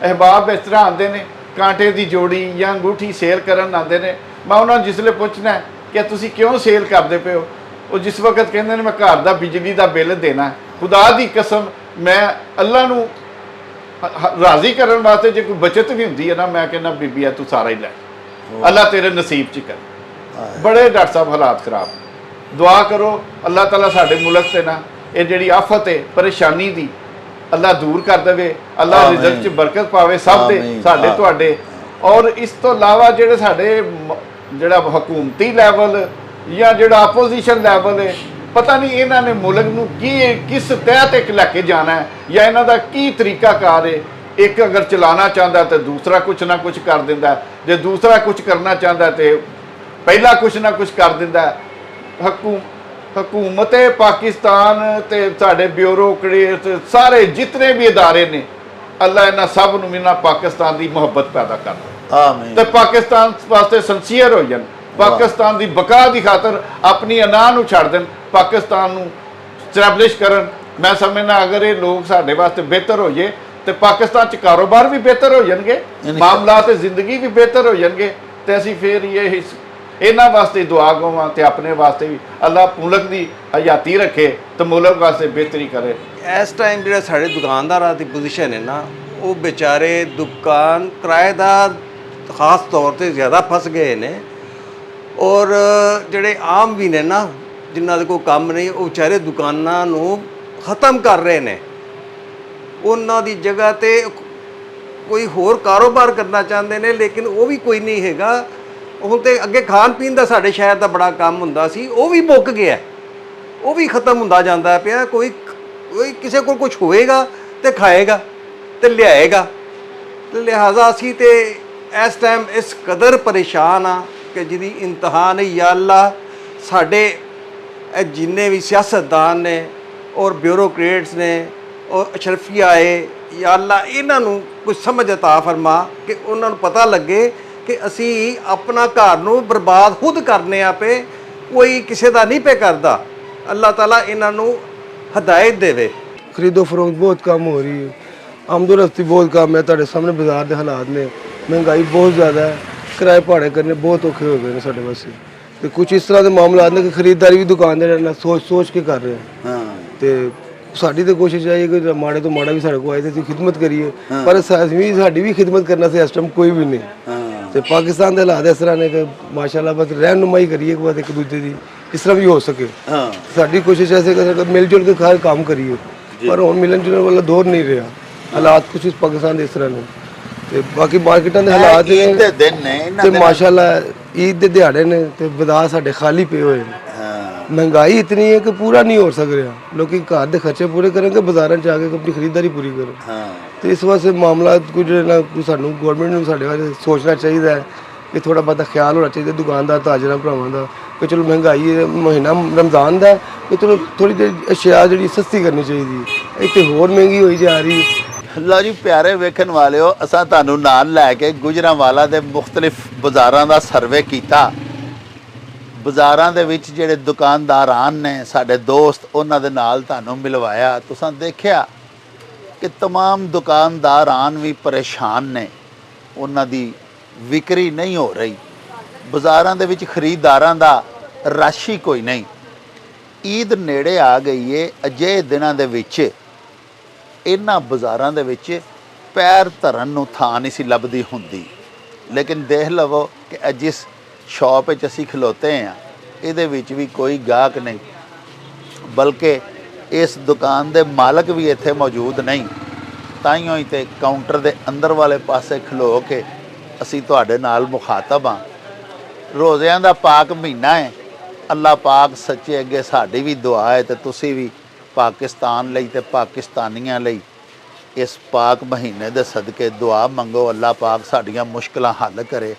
ਅਹਿਬਾਬ ਇਸ ਤਰ੍ਹਾਂ ਆਉਂਦੇ ਨੇ, ਕਾਂਟੇ ਦੀ ਜੋੜੀ ਜਾਂ ਅੰਗੂਠੀ ਸੇਲ ਕਰਨ ਆਉਂਦੇ ਨੇ। ਮੈਂ ਉਹਨਾਂ ਨੂੰ ਜਿਸਲੇ ਪੁੱਛਣਾ ਕਿ ਤੁਸੀਂ ਕਿਉਂ ਸੇਲ ਕਰਦੇ ਪਏ ਹੋ, ਉਹ ਜਿਸ ਵਕਤ ਕਹਿੰਦੇ ਨੇ ਮੈਂ ਘਰ ਦਾ ਬਿਜਲੀ ਦਾ ਬਿੱਲ ਦੇਣਾ। ਖੁਦਾ ਦੀ ਕਸਮ, ਮੈਂ ਅੱਲਾ ਨੂੰ ਰਾਜ਼ੀ ਕਰਨ ਵਾਸਤੇ ਜੇ ਕੋਈ ਬਚਤ ਵੀ ਹੁੰਦੀ ਹੈ ਨਾ, ਮੈਂ ਕਹਿੰਦਾ ਬੀਬੀ ਆ ਤੂੰ ਸਾਰਾ ਹੀ ਲੈ, ਅੱਲਾ ਤੇਰੇ ਨਸੀਬ 'ਚ ਕਰ। ਬੜੇ ਡਾਕਟਰ ਸਾਹਿਬ ਹਾਲਾਤ ਖਰਾਬ। ਦੁਆ ਕਰੋ ਅੱਲਾਹ ਤਾਲਾ ਸਾਡੇ ਮੁਲਕ ਤੇ ਨਾ ਇਹ ਜਿਹੜੀ ਆਫਤ ਹੈ ਪਰੇਸ਼ਾਨੀ ਦੀ, ਅੱਲਾ ਦੂਰ ਕਰ ਦੇਵੇ। ਅੱਲਾ ਰਿਜ਼ਕ 'ਚ ਬਰਕਤ ਪਾਵੇ ਸਭ ਦੇ, ਸਾਡੇ ਤੁਹਾਡੇ। ਔਰ ਇਸ ਤੋਂ ਇਲਾਵਾ ਜਿਹੜੇ ਸਾਡੇ ਜਿਹੜਾ ਹਕੂਮਤੀ ਲੈਵਲ ਜਾਂ ਜਿਹੜਾ ਆਪੋਜੀਸ਼ਨ ਲੈਵਲ ਹੈ, ਪਤਾ ਨਹੀਂ ਇਹਨਾਂ ਨੇ ਮੁਲਕ ਨੂੰ ਕਿਸ ਤਹਿ ਤੇ ਲੈ ਕੇ ਜਾਣਾ ਹੈ, ਜਾਂ ਇਹਨਾਂ ਦਾ ਕੀ ਤਰੀਕਾਕਾਰ ਹੈ। ਇੱਕ ਅਗਰ ਚਲਾਉਣਾ ਚਾਹੁੰਦਾ ਤੇ ਦੂਸਰਾ ਕੁਛ ਨਾ ਕੁਛ ਕਰ ਦਿੰਦਾ, ਜੇ ਦੂਸਰਾ ਕੁਛ ਕਰਨਾ ਚਾਹੁੰਦਾ ਤੇ ਪਹਿਲਾ ਕੁਛ ਨਾ ਕੁਛ ਕਰ ਦਿੰਦਾ। ਹਕੂਮਤ ਪਾਕਿਸਤਾਨ ਤੇ ਸਾਡੇ ਬਿਊਰੋਕਰੇਟ ਸਾਰੇ ਜਿਤਨੇ ਵੀ ਇਦਾਰੇ ਨੇ, ਅੱਲਾ ਇਹਨਾਂ ਸਭ ਨੂੰ ਮਿਲਣਾ ਪਾਕਿਸਤਾਨ ਦੀ ਮੁਹੱਬਤ ਪੈਦਾ ਕਰ ਦੇ, ਆਮੀਨ। ਤੇ ਪਾਕਿਸਤਾਨ ਵਾਸਤੇ ਸੰਸੀਅਰ ਹੋ ਜਾਣ, ਪਾਕਿਸਤਾਨ ਦੀ ਬਕਾ ਦੀ ਖਾਤਰ ਆਪਣੀ ਅਨਾਹ ਨੂੰ ਛੱਡ ਦੇਣ, ਪਾਕਿਸਤਾਨ ਨੂੰ ਸਟੈਬਲਿਸ਼ ਕਰਨ। ਮੈਂ ਸਮਝਦਾ ਅਗਰ ਇਹ ਲੋਕ ਸਾਡੇ ਵਾਸਤੇ ਬਿਹਤਰ ਹੋ ਜੇ ਤੇ ਪਾਕਿਸਤਾਨ 'ਚ ਕਾਰੋਬਾਰ ਵੀ ਬਿਹਤਰ ਹੋ ਜਾਣਗੇ, ਮਾਮਲਾਤ ਤੇ ਜ਼ਿੰਦਗੀ ਵੀ ਬਿਹਤਰ ਹੋ ਜਾਣਗੇ, ਤੇ ਅਸੀਂ ਫਿਰ ਇਹ ਇਹਨਾਂ ਵਾਸਤੇ ਦੁਆ ਗੋਵਾਂ ਤੇ ਆਪਣੇ ਵਾਸਤੇ ਵੀ ਅੱਲਾ ਮੁਲਕ ਦੀ ਹਯਾਤੀ ਰੱਖੇ ਤੇ ਮੁਲਕ ਵਾਸਤੇ ਬਿਹਤਰੀ ਕਰੇ। ਇਸ ਟਾਈਮ ਜਿਹੜਾ ਸਾਡੇ ਦੁਕਾਨਦਾਰਾਂ ਦੀ ਪੋਜੀਸ਼ਨ ਹੈ ਨਾ, ਉਹ ਵਿਚਾਰੇ ਦੁਕਾਨ ਕਿਰਾਏਦਾਰ ਖਾਸ ਤੌਰ ਤੇ ਜ਼ਿਆਦਾ ਫਸ ਗਏ ਨੇ, ਔਰ ਜਿਹੜੇ ਆਮ ਵੀ ਨੇ ਨਾ, ਜਿਨ੍ਹਾਂ ਦੇ ਕੋਈ ਕੰਮ ਨਹੀਂ, ਉਹ ਵਿਚਾਰੇ ਦੁਕਾਨਾਂ ਨੂੰ ਖਤਮ ਕਰ ਰਹੇ ਨੇ। ਉਹਨਾਂ ਦੀ ਜਗ੍ਹਾ ਤੇ ਕੋਈ ਹੋਰ ਕਾਰੋਬਾਰ ਕਰਨਾ ਚਾਹੁੰਦੇ ਨੇ, ਲੇਕਿਨ ਉਹ ਵੀ ਕੋਈ ਨਹੀਂ ਹੈਗਾ। ਹੁਣ ਤੇ ਅੱਗੇ ਖਾਣ ਪੀਣ ਦਾ ਸਾਡੇ ਸ਼ਹਿਰ ਦਾ ਬੜਾ ਕੰਮ ਹੁੰਦਾ ਸੀ, ਉਹ ਵੀ ਮੁੱਕ ਗਿਆ, ਉਹ ਵੀ ਖਤਮ ਹੁੰਦਾ ਜਾਂਦਾ ਪਿਆ। ਕੋਈ ਕਿਸੇ ਕੋਲ ਕੁਝ ਹੋਏਗਾ ਤੇ ਖਾਏਗਾ ਤੇ ਲਿਆਏਗਾ। ਤੇ ਲਿਹਾਜ਼ਾ ਅਸੀਂ ਤੇ ਇਸ ਟਾਈਮ ਇਸ ਕਦਰ ਪਰੇਸ਼ਾਨ ਆ ਕਿ ਜਿਹਦੀ ਇੰਤਹਾ ਨਹੀਂ। ਯਾ ਅੱਲਾ, ਸਾਡੇ ਇਹ ਜਿੰਨੇ ਵੀ ਸਿਆਸਤਦਾਨ ਨੇ ਔਰ ਬਿਊਰੋਕਰੇਟਸ ਨੇ ਔਰ ਅਸ਼ਰਫੀਆ ਹੈ, ਯਾ ਅੱਲਾ ਇਹਨਾਂ ਨੂੰ ਕੁਝ ਸਮਝ ਅਤਾ ਫਰਮਾ ਕਿ ਉਹਨਾਂ ਨੂੰ ਪਤਾ ਲੱਗੇ ਕਿ ਅਸੀਂ ਆਪਣਾ ਘਰ ਨੂੰ ਬਰਬਾਦ ਖੁਦ ਕਰਨੇ ਆ ਪਏ, ਕੋਈ ਕਿਸੇ ਦਾ ਨਹੀਂ ਪੇ ਕਰਦਾ। ਅੱਲਾਹ ਤਾਲਾ ਇਹਨਾਂ ਨੂੰ ਹਦਾਇਤ ਦੇਵੇ। खरीदो फरोख्त बहुत कम हो रही है, आमदोरफ्ती बहुत कम है। ਤੁਹਾਡੇ ਸਾਹਮਣੇ ਬਾਜ਼ਾਰ ਦੇ ਹਾਲਾਤ ਨੇ, ਮਹਿੰਗਾਈ ਬਹੁਤ ਜ਼ਿਆਦਾ ਹੈ, ਕਿਰਾਏ ਭਾੜੇ ਕਰਨੇ ਬਹੁਤ ਔਖੇ ਹੋ ਗਏ ਨੇ ਸਾਡੇ ਵਾਸਤੇ। ਤੇ ਕੁਝ ਇਸ ਤਰ੍ਹਾਂ ਦੇ ਮਾਮਲਾਤ ਨੇ ਕਿ ਖਰੀਦਦਾਰੀ ਵੀ ਦੁਕਾਨਦਾਰ ਨਾਲ ਸੋਚ ਕੇ ਕਰ ਰਹੇ ਹਾਂ ਤੇ ਸਾਡੀ ਤਾਂ ਕੋਸ਼ਿਸ਼ ਹੈ ਕਿ ਮਾੜੇ ਤੋਂ ਮਾੜਾ ਵੀ ਸਾਡੇ ਕੋਲ ਆਏ ਤੇ ਅਸੀਂ ਖਿਦਮਤ ਕਰੀਏ, ਪਰ ਸਾਡੀ ਵੀ ਖਿਦਮਤ ਕਰਨਾ ਸੀ ਇਸ ਟਾਈਮ ਕੋਈ ਵੀ ਨਹੀਂ। ਤੇ ਪਾਕਿਸਤਾਨ ਦੇ ਹਾਲਾਤ ਇਸ ਤਰ੍ਹਾਂ ਨੇ ਕਿ ਮਾਸ਼ਾਅੱਲਾ ਬਸ ਰਹਿਨੁਮਾਈ ਕਰੀਏ ਕਿ ਬਸ ਇੱਕ ਦੂਜੇ ਦੀ ਇਸ ਤਰ੍ਹਾਂ ਵੀ ਹੋ ਸਕੇ। ਸਾਡੀ ਕੋਸ਼ਿਸ਼ ਐਸੇ ਕਿ ਮਿਲ ਜੁਲ ਕੇ ਹਰ ਕੰਮ ਕਰੀਏ, ਪਰ ਹੁਣ ਮਿਲਣ ਜੁਲਣ ਵਾਲਾ ਦੌਰ ਨਹੀਂ ਰਿਹਾ। ਹਾਲਾਤ ਕੁਝ ਪਾਕਿਸਤਾਨ ਦੇ ਇਸ ਤਰ੍ਹਾਂ ਨੇ ਤੇ ਬਾਕੀ ਮਾਰਕੀਟਾਂ ਦੇ ਹਾਲਾਤ ਈਦ ਦੇ ਦਿਨ ਨੇ ਇਹਨਾਂ ਤੇ ਦੇ ਮਾਸ਼ਾਅੱਲਾ ਈਦ ਦੇ ਦਿਹਾੜੇ ਨੇ ਤੇ ਬਾਜ਼ਾਰ ਸਾਡੇ ਖਾਲੀ ਪਏ ਹੋਏ ਨੇ। ਮਹਿੰਗਾਈ ਇਤਨੀ ਹੈ ਕਿ ਪੂਰਾ ਨਹੀਂ ਹੋ ਸਕ ਰਿਹਾ। ਲੋਕੀ ਘਰ ਦੇ ਖਰਚੇ ਪੂਰੇ ਕਰਨਗੇ, ਬਾਜ਼ਾਰਾਂ 'ਚ ਆ ਕੇ ਆਪਣੀ ਖਰੀਦਦਾਰੀ ਪੂਰੀ ਕਰਨ। ਤੇ ਇਸ ਵਾਸਤੇ ਮਾਮਲਾ ਕੁਝ ਨਾ ਕੁਝ ਸਾਨੂੰ ਗਵਰਨਮੈਂਟ ਨੂੰ ਸਾਡੇ ਬਾਰੇ ਸੋਚਣਾ ਚਾਹੀਦਾ ਹੈ ਕਿ ਥੋੜਾ ਬਹੁਤਾ ਖਿਆਲ ਹੋਣਾ ਚਾਹੀਦਾ ਦੁਕਾਨਦਾਰ ਤਾਜਰਾਂ ਭਰਾਵਾਂ ਦਾ ਕਿ ਚਲੋ ਮਹਿੰਗਾਈ ਹੈ, ਮਹੀਨਾ ਰਮਜ਼ਾਨ ਦਾ ਕਿ ਚਲੋ ਥੋੜੀ ਜਿਹੀ ਅਸ਼ਿਆ ਜਿਹੜੀ ਸਸਤੀ ਕਰਨੀ ਚਾਹੀਦੀ ਹੈ। ਇੱਥੇ ਹੋਰ ਮਹਿੰਗੀ ਹੋਈ ਜਾ ਰਹੀ ਹੈ। ਲਓ ਜੀ ਪਿਆਰੇ ਵੇਖਣ ਵਾਲਿਓ, ਅਸਾਂ ਤੁਹਾਨੂੰ ਨਾਲ ਲੈ ਕੇ ਗੁਜਰਾਂਵਾਲਾ ਦੇ ਮੁxtਲਿਫ ਬਾਜ਼ਾਰਾਂ ਦਾ ਸਰਵੇ ਕੀਤਾ। ਬਾਜ਼ਾਰਾਂ ਦੇ ਵਿੱਚ ਜਿਹੜੇ ਦੁਕਾਨਦਾਰਾਂ ਨੇ ਸਾਡੇ ਦੋਸਤ, ਉਹਨਾਂ ਦੇ ਨਾਲ ਤੁਹਾਨੂੰ ਮਿਲਵਾਇਆ। ਤੁਸੀਂ ਦੇਖਿਆ ਕਿ तमाम ਦੁਕਾਨਦਾਰਾਂ ਵੀ ਪਰੇਸ਼ਾਨ ਨੇ, ਉਹਨਾਂ ਦੀ ਵਿਕਰੀ ਨਹੀਂ ਹੋ ਰਹੀ। ਬਾਜ਼ਾਰਾਂ ਦੇ ਵਿੱਚ ਖਰੀਦਦਾਰਾਂ ਦਾ ਰਸ਼ ਹੀ ਕੋਈ ਨਹੀਂ। ਈਦ ਨੇੜੇ ਆ ਗਈ ਏ। ਅਜਿਹੇ ਦਿਨਾਂ ਦੇ ਵਿੱਚ ਇਹਨਾਂ ਬਾਜ਼ਾਰਾਂ ਦੇ ਵਿੱਚ ਪੈਰ ਧਰਨ ਨੂੰ ਥਾਂ ਨਹੀਂ ਸੀ ਲੱਭਦੀ ਹੁੰਦੀ। ਲੇਕਿਨ ਦੇਖ ਲਵੋ ਕਿ ਜਿਸ ਸ਼ਾਪ ਵਿੱਚ ਅਸੀਂ ਖਲੋਤੇ ਹਾਂ ਇਹਦੇ ਵਿੱਚ ਵੀ ਕੋਈ ਗਾਹਕ ਨਹੀਂ, ਬਲਕਿ ਇਸ ਦੁਕਾਨ ਦੇ ਮਾਲਕ ਵੀ ਇੱਥੇ ਮੌਜੂਦ ਨਹੀਂ। ਤਾਈਓ ਹੀ ਤੇ ਕਾਊਂਟਰ ਦੇ ਅੰਦਰ ਵਾਲੇ ਪਾਸੇ ਖਲੋ ਕੇ ਅਸੀਂ ਤੁਹਾਡੇ ਨਾਲ ਮੁਖਾਤਬ ਹਾਂ। ਰੋਜ਼ਿਆਂ ਦਾ ਪਾਕ ਮਹੀਨਾ ਹੈ। ਅੱਲਾਹ ਪਾਕ ਸੱਚੇ ਅੱਗੇ ਸਾਡੀ ਵੀ ਦੁਆ ਹੈ ਤੇ ਤੁਸੀਂ ਵੀ ਪਾਕਿਸਤਾਨ ਲਈ ਤੇ ਪਾਕਿਸਤਾਨੀਆਂ ਲਈ ਇਸ ਪਾਕ ਮਹੀਨੇ ਦੇ ਸਦਕੇ ਦੁਆ ਮੰਗੋ। ਅੱਲਾਹ ਪਾਕ ਸਾਡੀਆਂ ਮੁਸ਼ਕਲਾਂ ਹੱਲ ਕਰੇ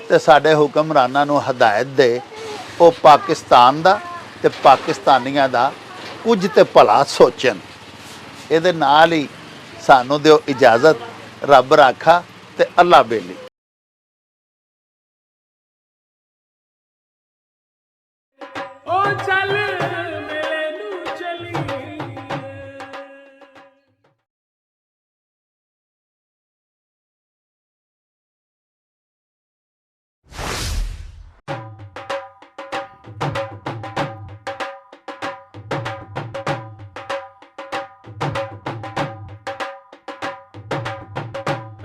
ਤੇ ਸਾਡੇ ਹੁਕਮਰਾਨਾਂ ਨੂੰ ਹਦਾਇਤ ਦੇ, ਉਹ ਪਾਕਿਸਤਾਨ ਦਾ ਤੇ ਪਾਕਿਸਤਾਨੀਆਂ ਦਾ ਕੁਝ ਤੇ ਭਲਾ ਸੋਚਣ। ਇਹਦੇ ਨਾਲ ਹੀ ਸਾਨੂੰ ਦਿਓ ਇਜਾਜ਼ਤ। ਰੱਬ ਰਾਖਾ ਤੇ ਅੱਲਾਹ ਬੇਲੀ।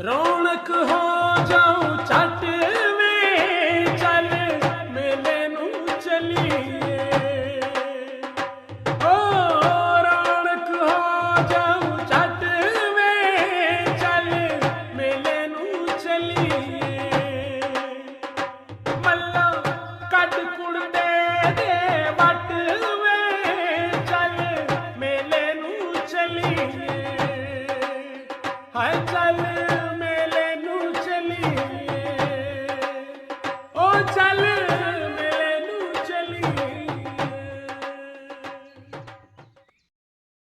ਰੌਣਕ ਹੋ ਜਾਉ ਛੱਟ ਵੇ, ਚੱਲ ਮੇਲੇ ਨੂੰ ਚਲੀਏ। ਓ ਰੌਣਕ ਹੋ ਜਾਉ ਛੱਟ ਵੇ, ਚੱਲ ਮੇਲੇ ਨੂੰ ਚਲੀਏ। ਮੱਲਾ ਕੱਢ ਕੁੜਦੇ ਦੇ ਵੱਟ ਵੇ, ਚੱਲ ਮੇਲੇ ਨੂੰ ਚਲੀਏ। ਹਾਏ ਚੱਲ ਮੇਲੇ ਨੂੰ ਚਲੀਏ, ਓ ਚੱਲ